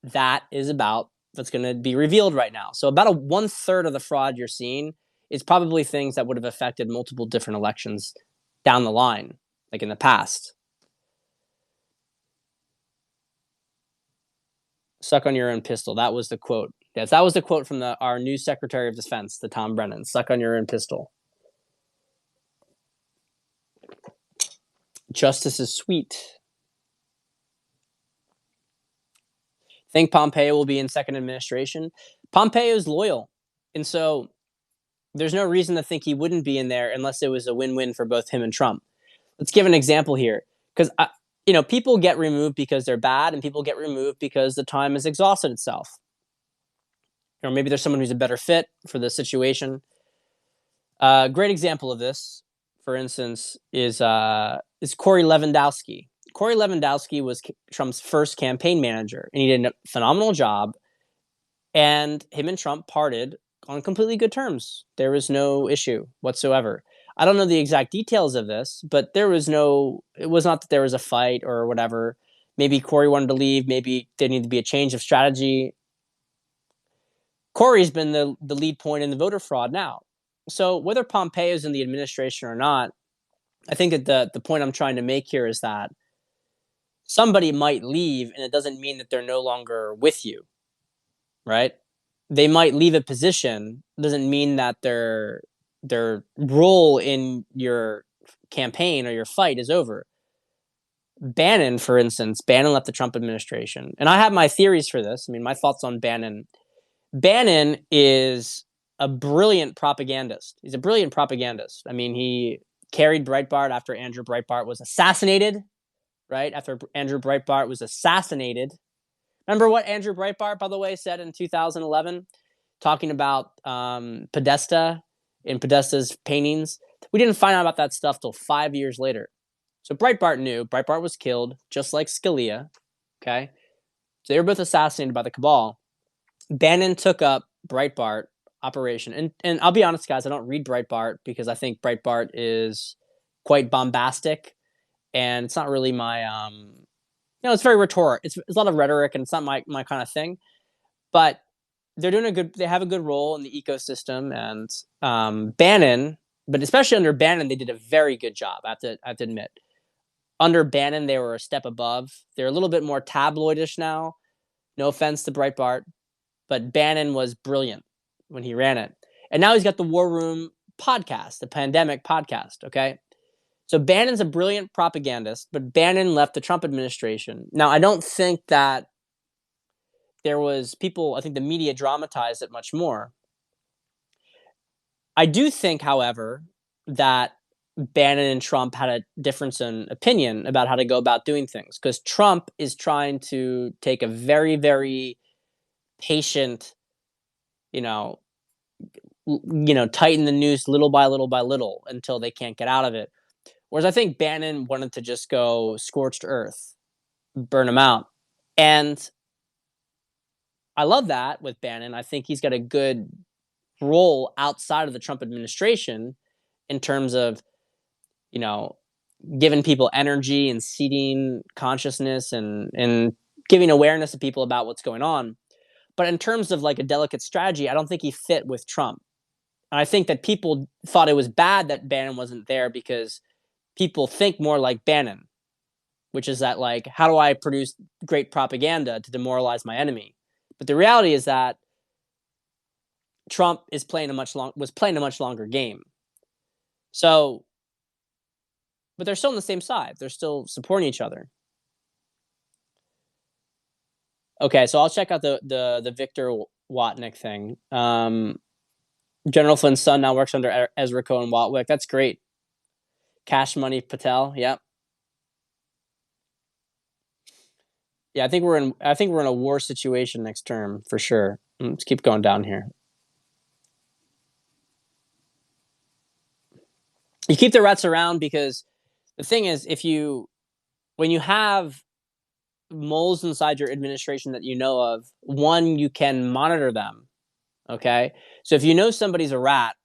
that's going to be revealed right now. So about 1/3 of the fraud you're seeing is probably things that would have affected multiple different elections down the line, like in the past. Suck on your own pistol. That was the quote. Yes, that was the quote from our new Secretary of Defense, the Tom Brennan. Suck on your own pistol. Justice is sweet. Think Pompeo will be in second administration? Pompeo is loyal, and so there's no reason to think he wouldn't be in there unless it was a win-win for both him and Trump. Let's give an example here, because people get removed because they're bad, and people get removed because the time has exhausted itself. Or maybe there's someone who's a better fit for the situation. A great example of this, for instance, is Corey Lewandowski. Corey Lewandowski was Trump's first campaign manager, and he did a phenomenal job. And him and Trump parted on completely good terms. There was no issue whatsoever. I don't know the exact details of this, but it was not that there was a fight or whatever. Maybe Corey wanted to leave. Maybe there needed to be a change of strategy. Corey's been the lead point in the voter fraud now. So whether Pompeo's in the administration or not, I think that the point I'm trying to make here is that somebody might leave, and it doesn't mean that they're no longer with you, right? They might leave a position, doesn't mean that their role in your campaign or your fight is over. Bannon, for instance, Bannon left the Trump administration, and I have my theories for this. I mean, my thoughts on Bannon. Bannon is a brilliant propagandist. He's a brilliant propagandist. I mean, he carried Breitbart after Andrew Breitbart was assassinated, right? After Andrew Breitbart was assassinated. Remember what Andrew Breitbart, by the way, said in 2011, talking about Podesta in Podesta's paintings? We didn't find out about that stuff till 5 years later. So Breitbart knew. Breitbart was killed, just like Scalia. Okay. So they were both assassinated by the cabal. Bannon took up Breitbart operation. And I'll be honest, guys, I don't read Breitbart because I think Breitbart is quite bombastic. And it's not really my it's very rhetoric. It's a lot of rhetoric, and it's not my kind of thing. But they have a good role in the ecosystem, and Bannon, but especially under Bannon, they did a very good job. I have to admit, under Bannon, they were a step above. They're a little bit more tabloidish now. No offense to Breitbart, but Bannon was brilliant when he ran it, and now he's got the War Room podcast, the pandemic podcast. Okay, so Bannon's a brilliant propagandist, but Bannon left the Trump administration. Now, I don't think that there was people, I think the media dramatized it much more. I do think, however, that Bannon and Trump had a difference in opinion about how to go about doing things, because Trump is trying to take a very, very patient, you know, tighten the noose little by little by little until they can't get out of it. Whereas I think Bannon wanted to just go scorched earth, burn them out. And I love that with Bannon. I think he's got a good role outside of the Trump administration in terms of, you know, giving people energy and seeding consciousness and giving awareness to people about what's going on. But in terms of like a delicate strategy, I don't think he fit with Trump. And I think that people thought it was bad that Bannon wasn't there because people think more like Bannon, which is that, like, how do I produce great propaganda to demoralize my enemy? But the reality is that Trump was playing a much longer game. So, but they're still on the same side. They're still supporting each other. Okay, so I'll check out the Victor Watnick thing. General Flynn's son now works under Ezra Cohen Watwick. That's great. Cash Money Patel. Yep. Yeah, I think we're in a war situation next term for sure. Let's keep going down here. You keep the rats around because the thing is, when you have moles inside your administration that you know of, one, you can monitor them. Okay, so if you know somebody's a rat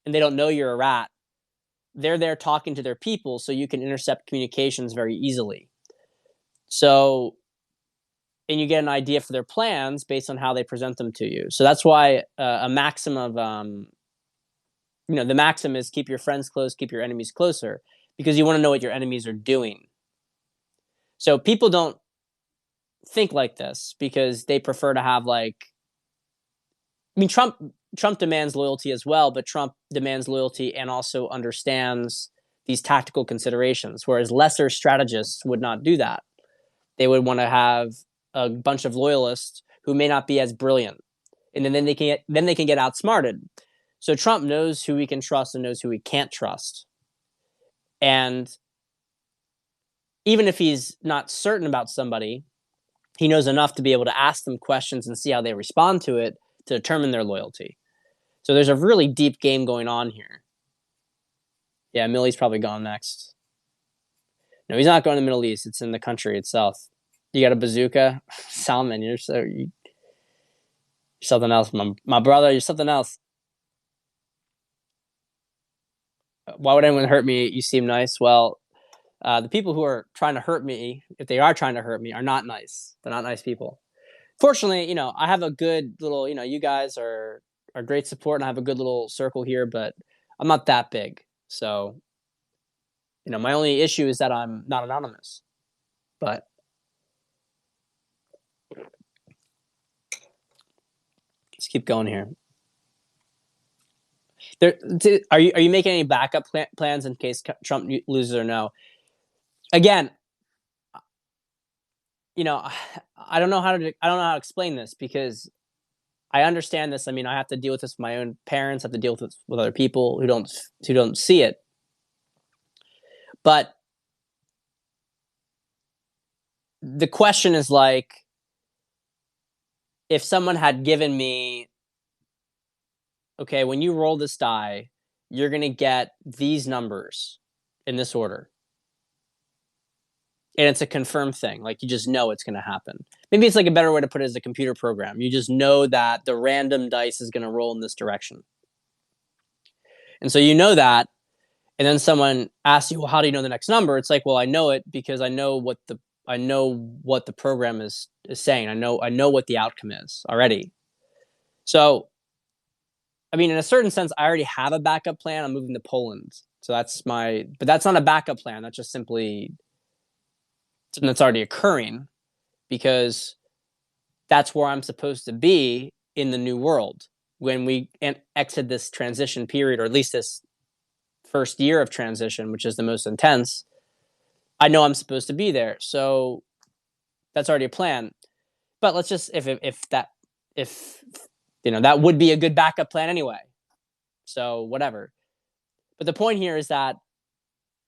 and they don't know you're a rat, they're there talking to their people, so you can intercept communications very easily. So, and you get an idea for their plans based on how they present them to you. So that's why a maxim of the maxim is keep your friends close, keep your enemies closer, because you want to know what your enemies are doing. So people don't think like this because they prefer to have Trump demands loyalty as well, but Trump demands loyalty and also understands these tactical considerations, whereas lesser strategists would not do that. They would want to have a bunch of loyalists who may not be as brilliant, and then they can get outsmarted. So Trump knows who he can trust and knows who he can't trust. And even if he's not certain about somebody, he knows enough to be able to ask them questions and see how they respond to it to determine their loyalty. So there's a really deep game going on here. Yeah, Milley's probably gone next. No, he's not going to the Middle East. It's in the country itself. You got a bazooka? Salman, you're something else. My brother, you're something else. Why would anyone hurt me? You seem nice. Well, the people who are trying to hurt me, if they are trying to hurt me, are not nice. They're not nice people. Fortunately, I have a good little, you guys are great support, and I have a good little circle here, but I'm not that big. So My only issue is that I'm not anonymous. But let's keep going here. Are you making any backup plans in case Trump loses or no? Again, I don't know how to explain this because I understand this. I mean, I have to deal with this with my own parents. I have to deal with this with other people who don't see it. But the question is like, if someone had given me, okay, when you roll this die, you're going to get these numbers in this order. And it's a confirmed thing. Like, you just know it's going to happen. Maybe it's like a better way to put it as a computer program. You just know that the random dice is going to roll in this direction. And so you know that. And then someone asks you, well, how do you know the next number? It's like, well, I know it because I know what the program is saying. I know what the outcome is already. So, I mean, in a certain sense, I already have a backup plan. I'm moving to Poland. So but that's not a backup plan. That's just simply something that's already occurring because that's where I'm supposed to be in the new world when we exit this transition period, or at least this first year of transition, which is the most intense. I know I'm supposed to be there. So that's already a plan. But let's just, if that would be a good backup plan anyway. So whatever. But the point here is that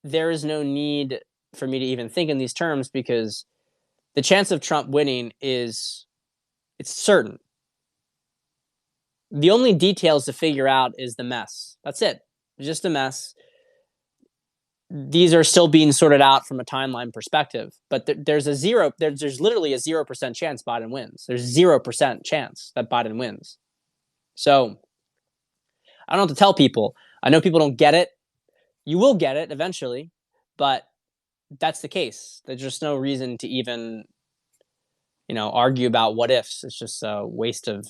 there is no need for me to even think in these terms because the chance of Trump winning it's certain. The only details to figure out is the mess. That's it. Just a mess. These are still being sorted out from a timeline perspective, but there's literally a 0% chance Biden wins. There's 0% chance that Biden wins. So I don't have to tell people. I know people don't get it. You will get it eventually, but that's the case. There's just no reason to even, argue about what ifs. It's just a waste of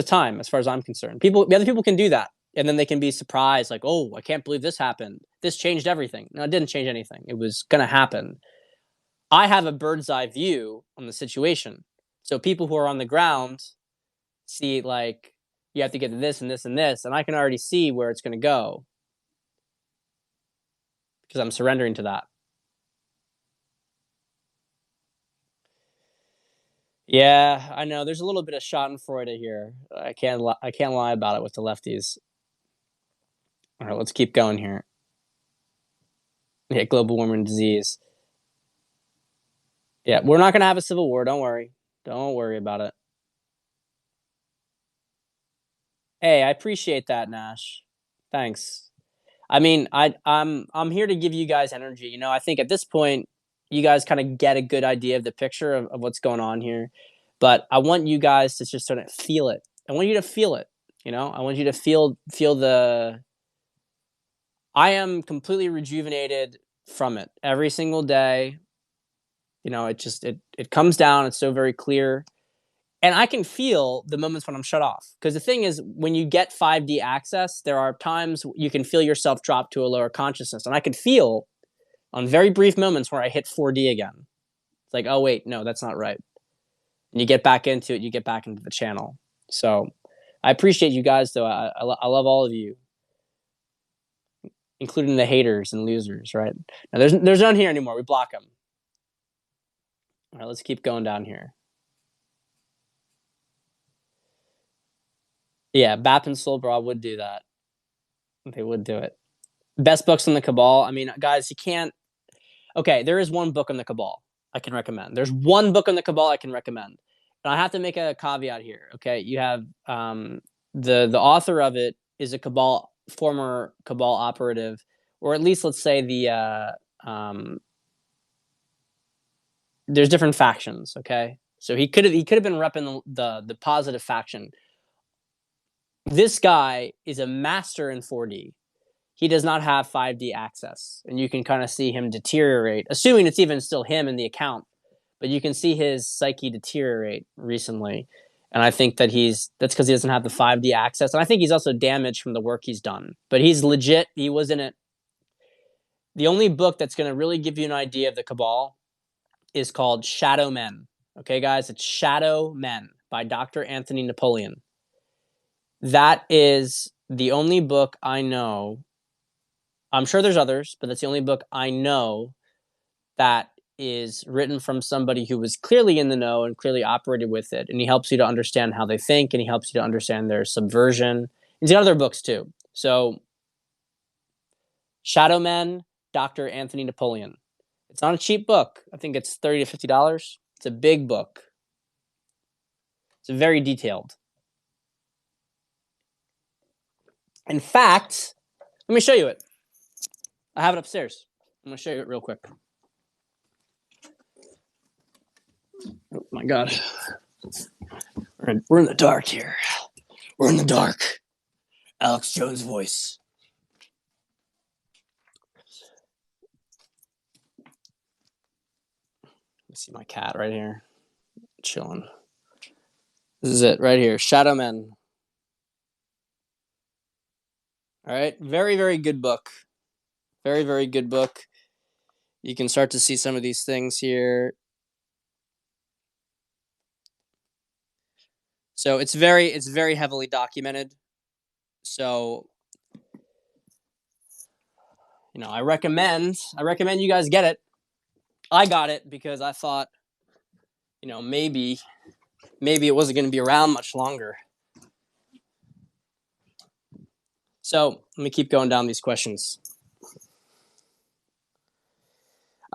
time as far as I'm concerned. Other people can do that. And then they can be surprised, like, oh, I can't believe this happened. This changed everything. No, it didn't change anything. It was going to happen. I have a bird's eye view on the situation. So people who are on the ground see, like, you have to get to this and this and this. And I can already see where it's going to go because I'm surrendering to that. Yeah, I know. There's a little bit of Schadenfreude here. I can't lie about it with the lefties. All right, let's keep going here. Yeah, global warming disease. Yeah, we're not going to have a civil war. Don't worry. Don't worry about it. Hey, I appreciate that, Nash. Thanks. I mean, I'm here to give you guys energy. I think at this point, you guys kind of get a good idea of the picture of what's going on here. But I want you guys to just sort of feel it. I want you to feel it. I want you to feel the. I am completely rejuvenated from it every single day. It comes down. It's so very clear. And I can feel the moments when I'm shut off. Because the thing is, when you get 5D access, there are times you can feel yourself drop to a lower consciousness. And I can feel on very brief moments where I hit 4D again. It's like, oh, wait, no, that's not right. And you get back into it. You get back into the channel. So I appreciate you guys, though. I love all of you, including the haters and losers, right? Now, there's none here anymore. We block them. All right, let's keep going down here. Yeah, Bap and Solbra would do that. They would do it. Best books on the Cabal. I mean, guys, you can't. Okay, there is one book on the Cabal I can recommend. There's one book on the Cabal I can recommend. And I have to make a caveat here. Okay, you have the author of it is a former Cabal operative, or at least let's say there's different factions. Okay, so he could have been repping the positive faction. This guy is a master in 4D. He does not have 5D access, and you can kind of see him deteriorate, assuming it's even still him in the account, but you can see his psyche deteriorate recently. And I think that's because he doesn't have the 5D access. And I think he's also damaged from the work he's done, but he's legit. He was in it. The only book that's going to really give you an idea of the cabal is called Shadow Men. Okay, guys, it's Shadow Men by Dr. Anthony Napoleon. That is the only book I know. I'm sure there's others, but that's the only book I know that is written from somebody who was clearly in the know and clearly operated with it. And he helps you to understand how they think, and he helps you to understand their subversion. He's got other books too. So, Shadow Men, Dr. Anthony Napoleon. It's not a cheap book. I think it's $30 to $50. It's a big book. It's very detailed. In fact, let me show you it. I have it upstairs. I'm going to show you it real quick. Oh my God. We're in the dark here. We're in the dark. Alex Jones' voice. You see my cat right here, chilling. This is it right here. Shadow Men. All right. Very, very good book. Very, very good book. You can start to see some of these things here. So it's very heavily documented. So, I recommend you guys get it. I got it because I thought, maybe it wasn't going to be around much longer. So let me keep going down these questions.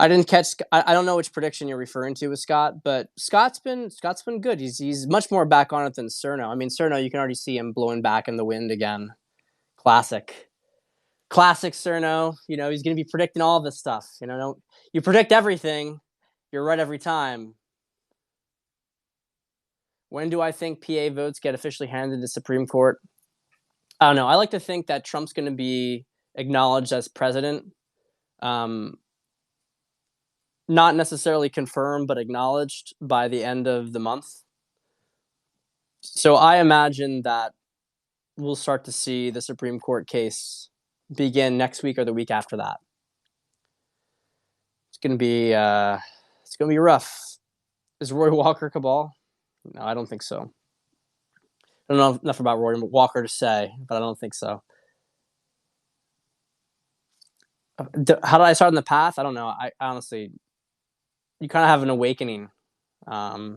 I don't know which prediction you're referring to with Scott, but Scott's been good. He's much more back on it than Cerno. I mean, Cerno, you can already see him blowing back in the wind again. Classic Cerno. He's going to be predicting all this stuff. You predict everything, you're right every time. When do I think PA votes get officially handed to the Supreme Court? I don't know. I like to think that Trump's going to be acknowledged as president. Not necessarily confirmed, but acknowledged by the end of the month. So I imagine that we'll start to see the Supreme Court case begin next week or the week after that. It's going to be rough. Is Roy Walker cabal? No, I don't think so. I don't know enough about Roy Walker to say, but I don't think so. How did I start on the path? I don't know. I honestly, you kind of have an awakening. But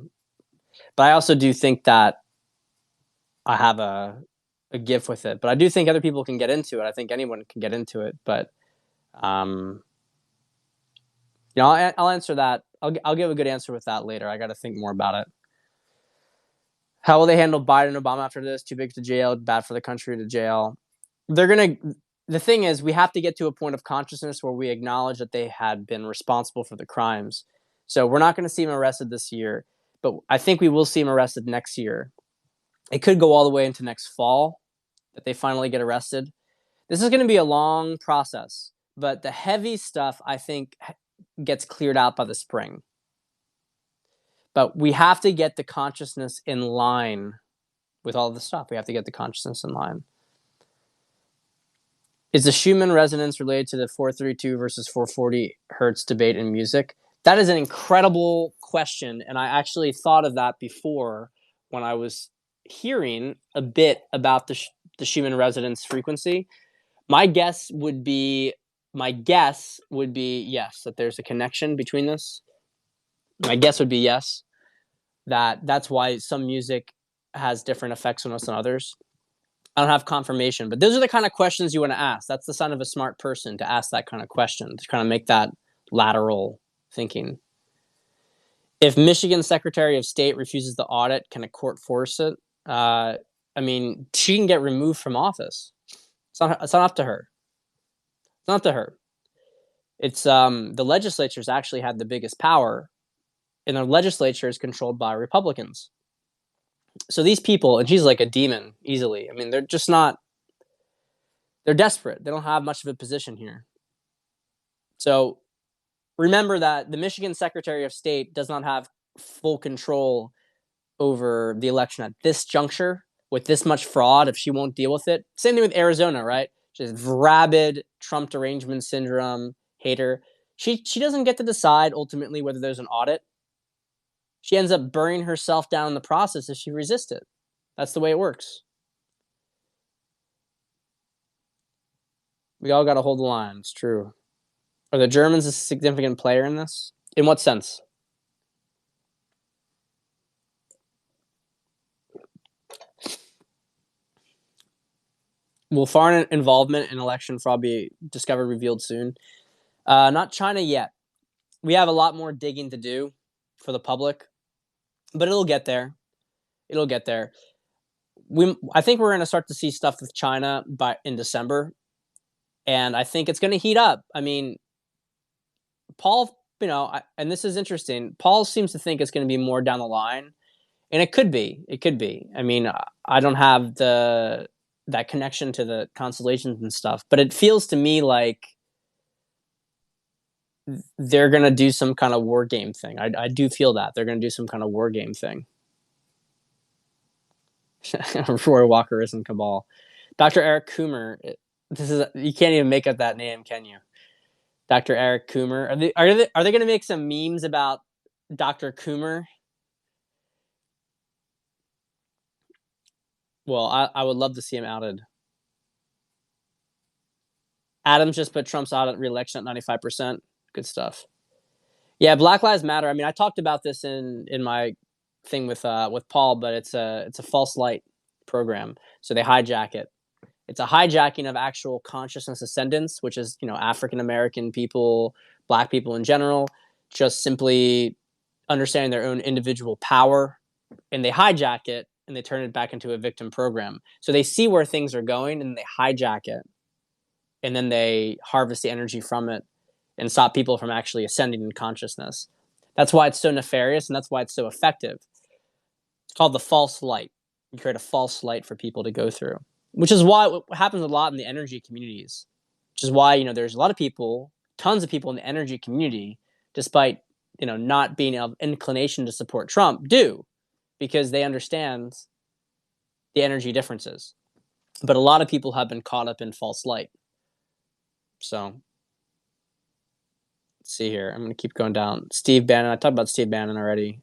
I also do think that I have a gift with it. But I do think other people can get into it. I think anyone can get into it. But, I'll answer that. I'll give a good answer with that later. I got to think more about it. How will they handle Biden and Obama after this? Too big to jail, bad for the country to jail. The thing is, we have to get to a point of consciousness where we acknowledge that they had been responsible for the crimes. So we're not going to see him arrested this year, but I think we will see him arrested next year. It could go all the way into next fall that they finally get arrested. This is going to be a long process, but the heavy stuff, I think, gets cleared out by the spring. But we have to get the consciousness in line with all the stuff. We have to get the consciousness in line. Is the Schumann resonance related to the 432 versus 440 hertz debate in music? That is an incredible question, and I actually thought of that before when I was hearing a bit about the Schumann resonance frequency. My guess would be yes, that there's a connection between this. My guess would be yes, that's why some music has different effects on us than others. I don't have confirmation, but those are the kind of questions you want to ask. That's the sign of a smart person, to ask that kind of question, to kind of make that lateral thinking. If Michigan's Secretary of State refuses the audit, can a court force it? She can get removed from office. It's not up to her. It's not up to her. It's the legislatures actually have the biggest power, and the legislature is controlled by Republicans. So these people, and she's like a demon easily. They're just not, they're desperate. They don't have much of a position here. So remember that the Michigan Secretary of State does not have full control over the election at this juncture with this much fraud if she won't deal with it. Same thing with Arizona, right? She has rabid Trump derangement syndrome, hate her. She doesn't get to decide ultimately whether there's an audit. She ends up burning herself down in the process if she resists it. That's the way it works. We all got to hold the line. It's true. Are the Germans a significant player in this? In what sense? Will foreign involvement in election fraud be discovered, revealed soon? Not China yet. We have a lot more digging to do for the public, but it'll get there. It'll get there. I think we're going to start to see stuff with China in December, and I think it's going to heat up. I mean, Paul, and this is interesting. Paul seems to think it's going to be more down the line, and it could be. It could be. I mean, I don't have that connection to the constellations and stuff, but it feels to me like they're going to do some kind of war game thing. I do feel that they're going to do some kind of war game thing. Roy Walker isn't CABAL. Dr. Eric Coomer. You can't even make up that name, can you? Dr. Eric Coomer. Are they going to make some memes about Dr. Coomer? Well, I would love to see him outed. Adams just put Trump's audit re-election at 95%. Good stuff. Yeah, Black Lives Matter. I mean, I talked about this in my thing with Paul, but it's a false light program. So they hijack it. It's a hijacking of actual consciousness ascendance, which is, African American people, Black people in general, just simply understanding their own individual power, and they hijack it and they turn it back into a victim program. So they see where things are going and they hijack it, and then they harvest the energy from it and stop people from actually ascending in consciousness. That's why it's so nefarious, and that's why it's so effective. It's called the false light. You create a false light for people to go through, which is why what happens a lot in the energy communities, which is why, there's a lot of people, tons of people in the energy community, despite, not being of inclination to support Trump, do, because they understand the energy differences. But a lot of people have been caught up in false light. So let's see here. I'm going to keep going down. Steve Bannon. I talked about Steve Bannon already.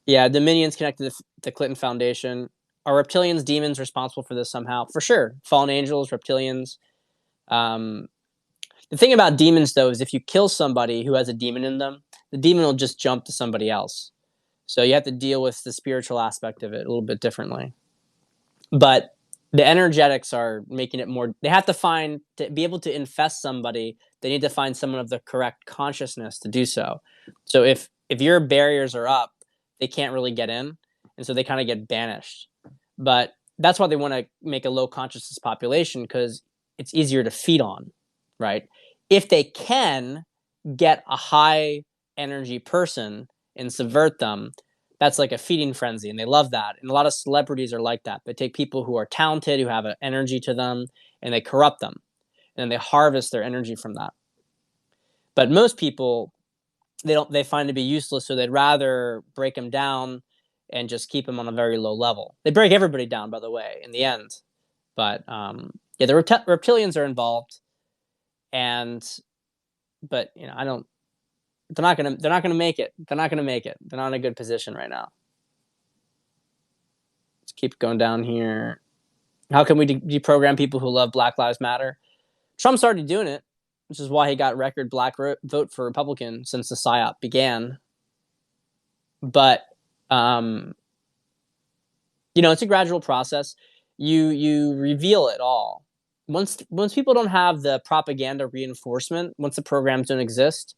Yeah, Dominions connected to the Clinton Foundation. Are reptilians, demons responsible for this somehow? For sure. Fallen angels, reptilians. The thing about demons, though, is if you kill somebody who has a demon in them, the demon will just jump to somebody else. So you have to deal with the spiritual aspect of it a little bit differently. But the energetics are making it more. They have to be able to infest somebody, they need to find someone of the correct consciousness to do so. So if your barriers are up, they can't really get in, and so they kind of get banished. But that's why they want to make a low consciousness population, because it's easier to feed on, right? If they can get a high energy person and subvert them, that's like a feeding frenzy, and they love that. And a lot of celebrities are like that. They take people who are talented, who have an energy to them, and they corrupt them, and they harvest their energy from that. But most people, they find to be useless, so they'd rather break them down and just keep them on a very low level. They break everybody down, by the way, in the end. But yeah, the reptilians are involved, but I don't. They're not gonna make it. They're not gonna make it. They're not in a good position right now. Let's keep going down here. How can we deprogram people who love Black Lives Matter? Trump's already doing it, which is why he got record black vote for Republican since the PSYOP began. But it's a gradual process. You reveal it all. Once people don't have the propaganda reinforcement, once the programs don't exist,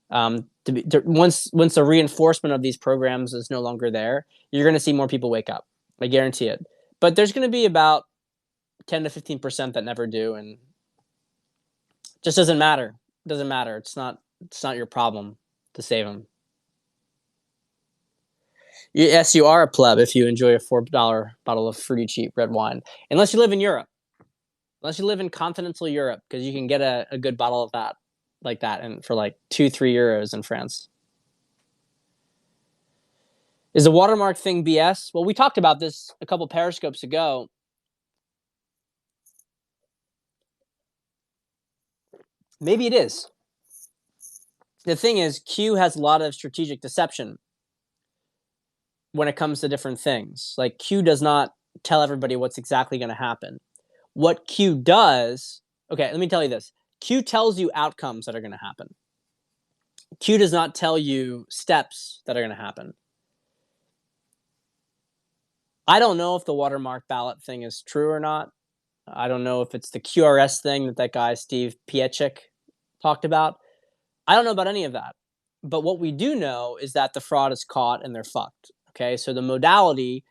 once the reinforcement of these programs is no longer there, you're going to see more people wake up. I guarantee it. But there's going to be about 10 to 15% that never do, and it just doesn't matter. It doesn't matter. It's not your problem to save them. Yes, you are a pleb if you enjoy a $4 bottle of fruity cheap red wine, unless you live in Europe. Unless you live in continental Europe, because you can get a good bottle of that, like that, and for like 2-3 euros in France. Is the watermark thing BS? Well, we talked about this a couple periscopes ago. Maybe it is. The thing is, Q has a lot of strategic deception when it comes to different things. Like, Q does not tell everybody what's exactly going to happen. What Q does, okay, let me tell you this. Q tells you outcomes that are going to happen. Q does not tell you steps that are going to happen. I don't know if the watermark ballot thing is true or not. I don't know if it's the QRS thing that guy Steve Piecic talked about. I don't know about any of that. But what we do know is that the fraud is caught and they're fucked. Okay, so the modality,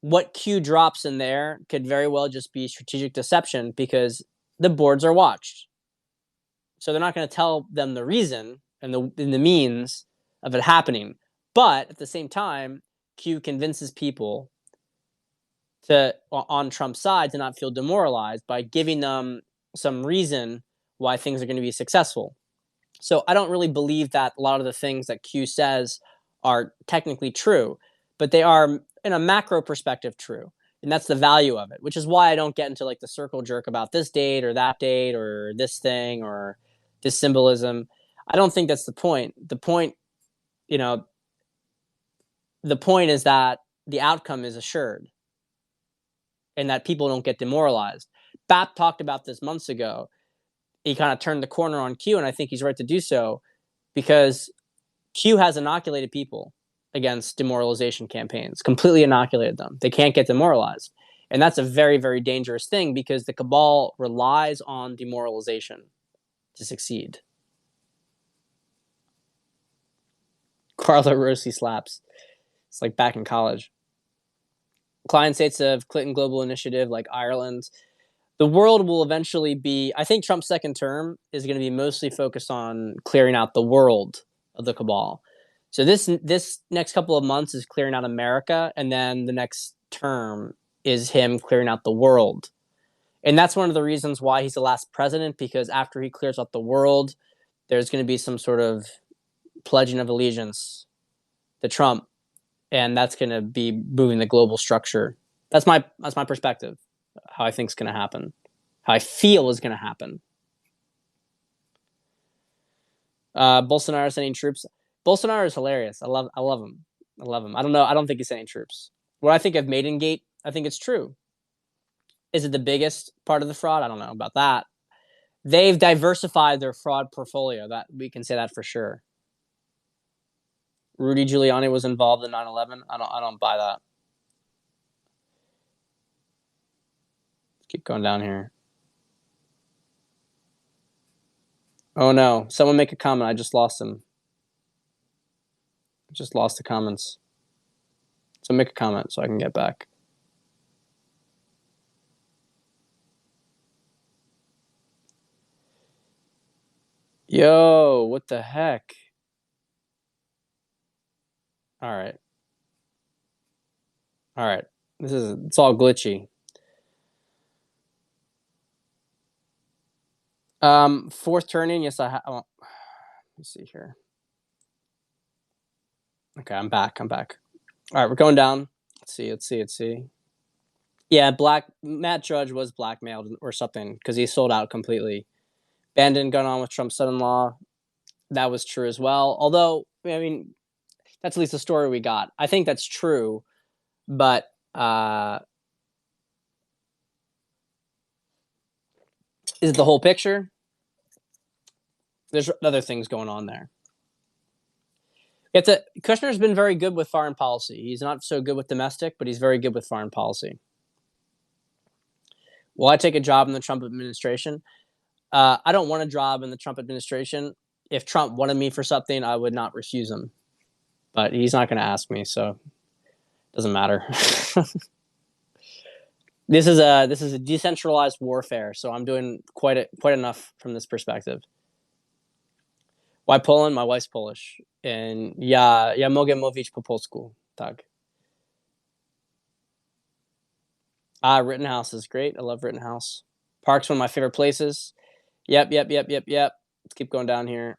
what Q drops in there could very well just be strategic deception because the boards are watched. So they're not going to tell them the reason and the means of it happening. But at the same time, Q convinces people to on Trump's side to not feel demoralized by giving them some reason why things are going to be successful. So I don't really believe that a lot of the things that Q says are technically true, but they are in a macro perspective true. And that's the value of it, which is why I don't get into like the circle jerk about this date or this thing or this symbolism. I don't think that's the point. The point, you know, the point is that the outcome is assured and that people don't get demoralized. BAP talked about this months ago. He kind of turned the corner on Q, and I think he's right to do so because Q has inoculated people against demoralization campaigns, completely inoculated them. They can't get demoralized. And that's a very, very dangerous thing because the cabal relies on demoralization to succeed. Carlo Rossi slaps. It's like back in college. Client states of Clinton Global Initiative like Ireland. The world will eventually be, I think Trump's second term is going to be mostly focused on clearing out the world of the cabal. So this next couple of months is clearing out America, and then the next term is him clearing out the world. And that's one of the reasons why he's the last president, because after he clears out the world, there's going to be some sort of pledging of allegiance to Trump, and that's going to be moving the global structure. That's my perspective, how I think is going to happen, how I feel is going to happen. Bolsonaro sending troops. Bolsonaro is hilarious. I love him. I love him. I don't know. I don't think he's sending troops. What I think of Maidengate, I think it's true. Is it the biggest part of the fraud? I don't know about that. They've diversified their fraud portfolio. That we can say that for sure. Rudy Giuliani was involved in 9/11. I don't buy that. Let's keep going down here. Oh no! Someone make a comment. I just lost him. I just lost the comments. So make a comment so I can get back. Yo, what the heck? All right. All right. It's all glitchy. Fourth turning. Yes, I have. Oh, let me see here. Okay, I'm back. All right, we're going down. Let's see. Yeah, Matt Judge was blackmailed or something because he sold out completely. Bandon got on with Trump's son-in-law. That was true as well. Although, I mean, that's at least the story we got. I think that's true, but is it the whole picture? There's other things going on there. Kushner's been very good with foreign policy. He's not so good with domestic, but he's very good with foreign policy. Will I take a job in the Trump administration? I don't want a job in the Trump administration. If Trump wanted me for something, I would not refuse him. But he's not going to ask me, so it doesn't matter. This is a decentralized warfare, so I'm doing quite enough from this perspective. Why Poland? My wife's Polish. And ja mogę mówić po polsku. Tak. Rittenhouse is great. I love Rittenhouse. Park's one of my favorite places. Yep. Let's keep going down here.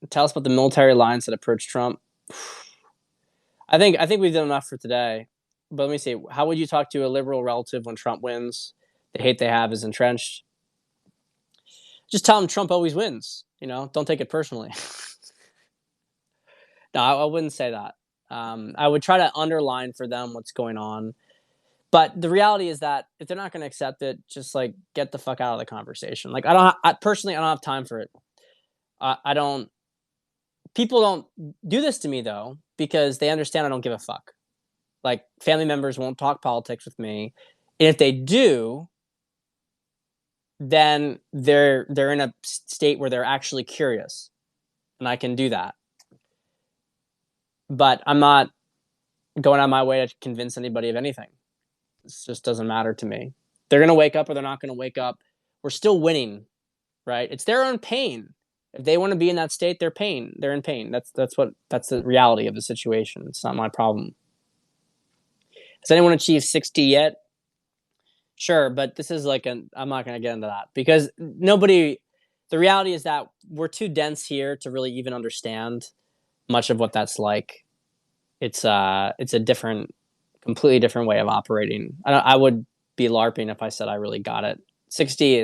Tell us about the military alliance that approached Trump. I think we've done enough for today. But let me see. How would you talk to a liberal relative when Trump wins? The hate they have is entrenched. Just tell them Trump always wins. Don't take it personally. No, I wouldn't say that. I would try to underline for them what's going on. But the reality is that if they're not going to accept it, just like get the fuck out of the conversation. Like personally, I don't have time for it. I don't. People don't do this to me though because they understand I don't give a fuck. Like family members won't talk politics with me, and if they do, then they're in a state where they're actually curious, and I can do that. But I'm not going on my way to convince anybody of anything. It just doesn't matter to me. They're going to wake up or they're not going to wake up. We're still winning, right? It's their own pain. If they want to be in that state, they're in pain. That's the reality of the situation. It's not my problem. Has anyone achieved 60 yet? Sure, but this is I'm not going to get into that because the reality is that we're too dense here to really even understand much of what that's like. It's a completely different way of operating. I would be LARPing if I said I really got it. 60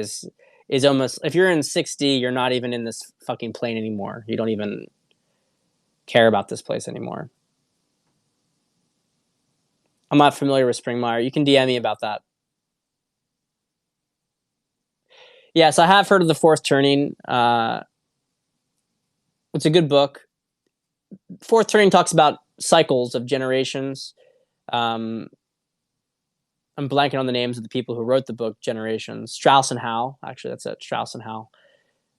is almost, if you're in 60, you're not even in this fucking plane anymore. You don't even care about this place anymore. I'm not familiar with Springmire. You can DM me about that. Yes, I have heard of The Fourth Turning. It's a good book. Fourth Turning talks about cycles of generations. I'm blanking on the names of the people who wrote the book, Generations. Strauss and Howe. Actually, that's it. Strauss and Howe.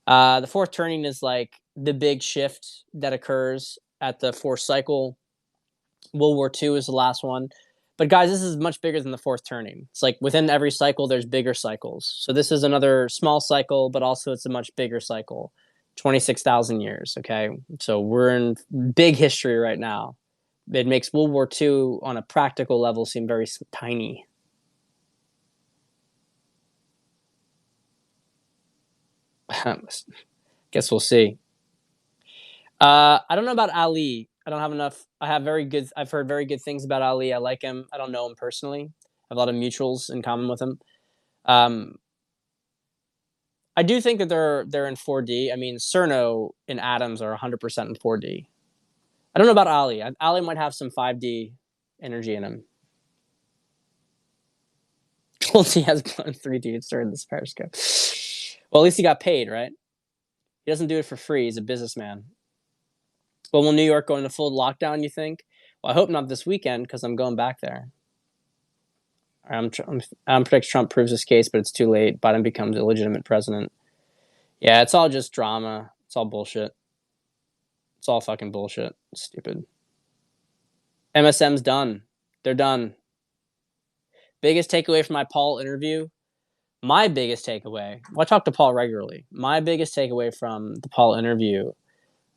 The Fourth Turning is like the big shift that occurs at the fourth cycle. World War II is the last one. But guys, this is much bigger than the Fourth Turning. It's like within every cycle, there's bigger cycles. So this is another small cycle, but also it's a much bigger cycle. 26,000 years, okay? So we're in big history right now. It makes World War II on a practical level seem very tiny. Guess we'll see. I don't know about Ali. I don't have enough. I've heard very good things about Ali. I like him. I don't know him personally. I have a lot of mutuals in common with him. I do think that they're in 4D. I mean, Cerno and Atoms are 100% in 4D. I don't know about Ali. Ali might have some 5D energy in him. He has 3D during this Periscope. Well, at least he got paid, right? He doesn't do it for free. He's a businessman. Well, will New York go into full lockdown, you think? Well, I hope not this weekend because I'm going back there. I'm predict Trump proves his case, but it's too late. Biden becomes illegitimate president. Yeah, it's all just drama. It's all bullshit. It's all fucking bullshit. It's stupid. MSM's done. They're done. Biggest takeaway from my Paul interview? My biggest takeaway, well, I talk to Paul regularly. My biggest takeaway from the Paul interview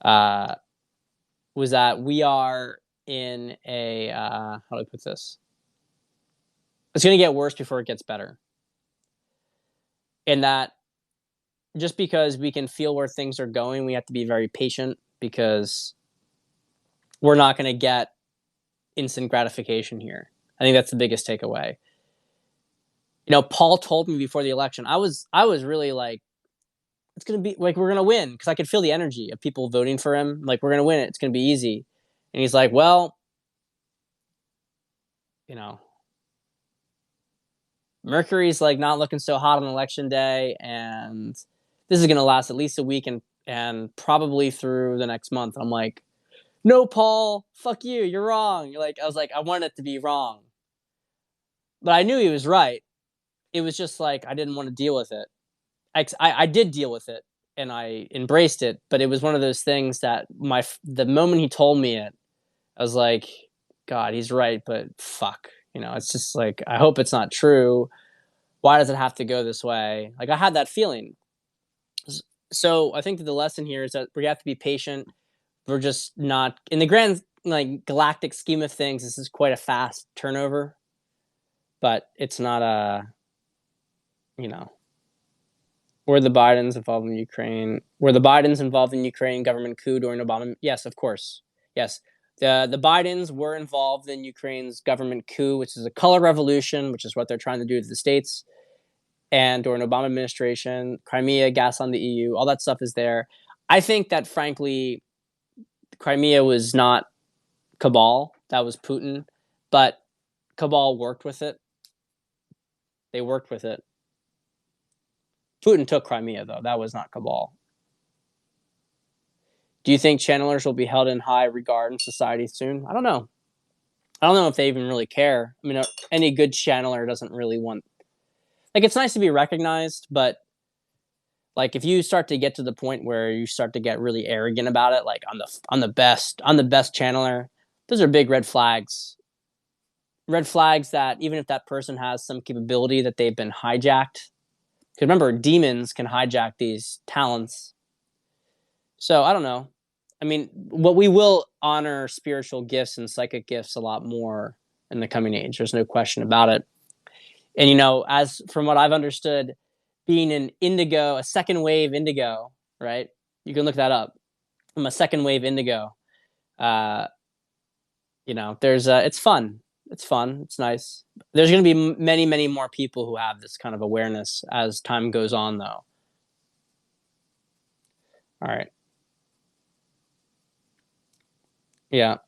was that we are in a, how do I put this? It's going to get worse before it gets better. And that just because we can feel where things are going, we have to be very patient because we're not going to get instant gratification here. I think that's the biggest takeaway. Paul told me before the election, I was really like, it's going to be like, we're going to win because I could feel the energy of people voting for him. Like, we're going to win it. It's going to be easy. And he's like, well, Mercury's like not looking so hot on election day. And this is going to last at least a week and probably through the next month. And I'm like, no, Paul, fuck you. You're wrong. I was like, I wanted it to be wrong. But I knew he was right. It was just like, I didn't want to deal with it. I did deal with it and I embraced it, but it was one of those things that the moment he told me it, I was like, God, he's right, but fuck, it's just like, I hope it's not true. Why does it have to go this way? Like, I had that feeling. So I think that the lesson here is that we have to be patient. We're just not in the grand, galactic scheme of things. This is quite a fast turnover, but it's not were the Bidens involved in Ukraine? Were the Bidens involved in Ukraine government coup during Obama? Yes, of course. Yes. The Bidens were involved in Ukraine's government coup, which is a color revolution, which is what they're trying to do to the states. and during Obama administration, Crimea, gas on the EU, all that stuff is there. I think that frankly, Crimea was not CABAL, that was Putin, but CABAL worked with it. They worked with it. Putin took Crimea, though. That was not CABAL. Do you think channelers will be held in high regard in society soon? I don't know. I don't know if they even really care. I mean, any good channeler doesn't really want. Like, it's nice to be recognized, but like if you start to get to the point where you start to get really arrogant about it, like I'm the best channeler, those are big red flags. Red flags that even if that person has some capability that they've been hijacked. Because remember, demons can hijack these talents. So I don't know. I mean, what we will honor spiritual gifts and psychic gifts a lot more in the coming age. There's no question about it. And as from what I've understood, being an indigo, a second wave indigo, right? You can look that up. I'm a second wave indigo. Uh, there's it's fun. It's fun. It's nice. There's going to be many, many more people who have this kind of awareness as time goes on, though. All right. Yeah.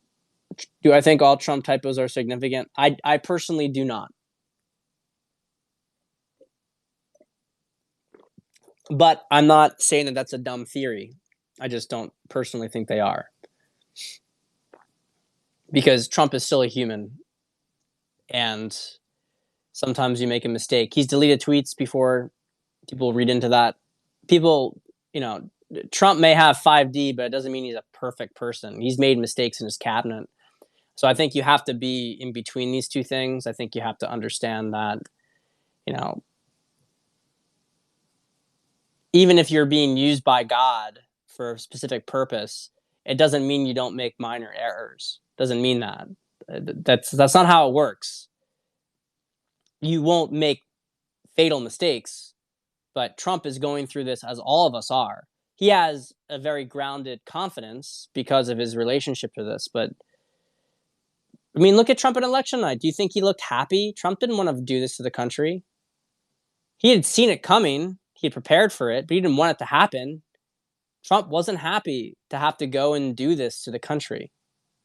Do I think all Trump typos are significant? I personally do not. But I'm not saying that that's a dumb theory. I just don't personally think they are. Because Trump is still a human. And sometimes you make a mistake. He's deleted tweets before. People read into that. People, Trump may have 5D, but it doesn't mean he's a perfect person. He's made mistakes in his cabinet. So I think you have to be in between these two things. I think you have to understand that, even if you're being used by God for a specific purpose, it doesn't mean you don't make minor errors. Doesn't mean that. That's not how it works. You won't make fatal mistakes, but Trump is going through this as all of us are. He has a very grounded confidence because of his relationship to this, but I mean, look at Trump at election night. Do you think he looked happy? Trump didn't want to do this to the country. He had seen it coming. He had prepared for it, but he didn't want it to happen. Trump wasn't happy to have to go and do this to the country.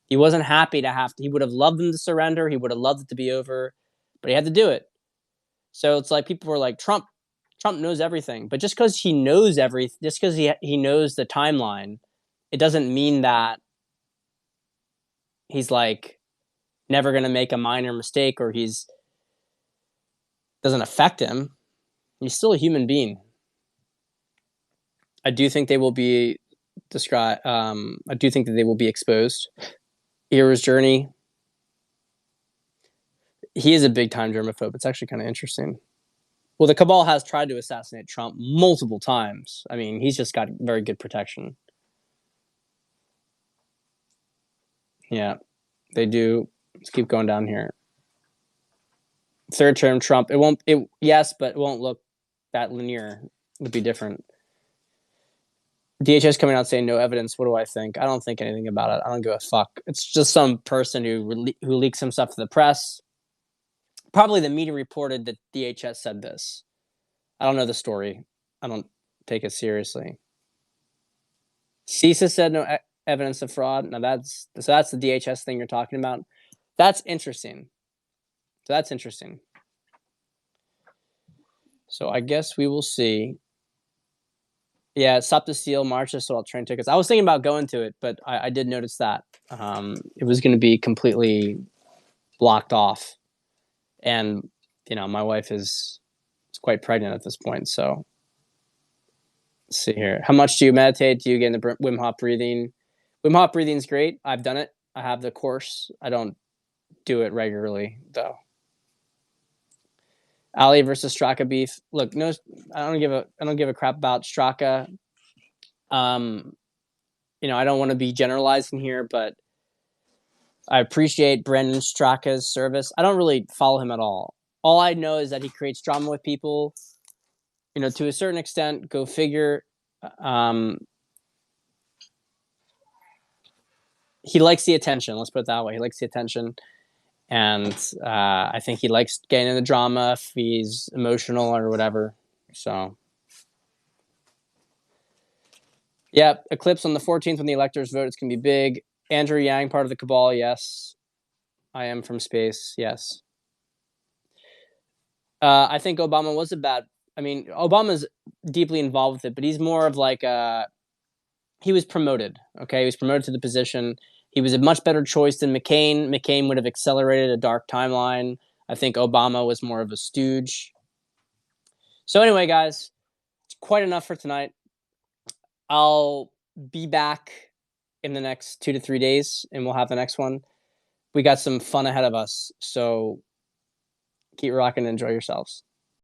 He wasn't happy to have to. He would have loved them to surrender. He would have loved it to be over, but he had to do it. So it's like people were like, Trump knows everything. But just because he knows everything, just because he knows the timeline, it doesn't mean that he's like never going to make a minor mistake or doesn't affect him. He's still a human being. I do think they will be I do think that they will be exposed. Hero's journey. He is a big time germaphobe. It's actually kind of interesting. Well, the cabal has tried to assassinate Trump multiple times. I mean, he's just got very good protection. Yeah, they do. Let's keep going down here. Third term Trump. Yes, but it won't look that linear. It'll be different. DHS coming out saying no evidence. What do I think? I don't think anything about it. I don't give a fuck. It's just some person who leaks some stuff to the press. Probably the media reported that DHS said this. I don't know the story. I don't take it seriously. CISA said no evidence of fraud. Now that's the DHS thing you're talking about. That's interesting. So that's interesting. So I guess we will see. Yeah, Stop the Steal marches sold out train tickets. I was thinking about going to it, but I did notice that it was going to be completely blocked off. And, my wife is quite pregnant at this point. So let's see here. How much do you meditate? Do you get in the Wim Hof breathing? Wim Hof breathing is great. I've done it. I have the course. I don't do it regularly, though. Ali versus Straka beef. Look, no, I don't give a crap about Straka. I don't want to be generalizing here, but I appreciate Brandon Straka's service. I don't really follow him at all. All I know is that he creates drama with people. To a certain extent, go figure. He likes the attention. Let's put it that way. He likes the attention. and I think he likes getting in the drama if he's emotional or whatever. So, yeah, eclipse on the 14th when the electors vote. It's gonna be big. Andrew Yang, part of the cabal. Yes, I am from space. Yes. I think Obama was a bad. I mean, Obama's deeply involved with it, but he's more of like he was promoted. Okay, he was promoted to the position. He was a much better choice than McCain. McCain would have accelerated a dark timeline. I think Obama was more of a stooge. So anyway, guys, it's quite enough for tonight. I'll be back in the next 2 to 3 days, and we'll have the next one. We got some fun ahead of us, so keep rocking and enjoy yourselves.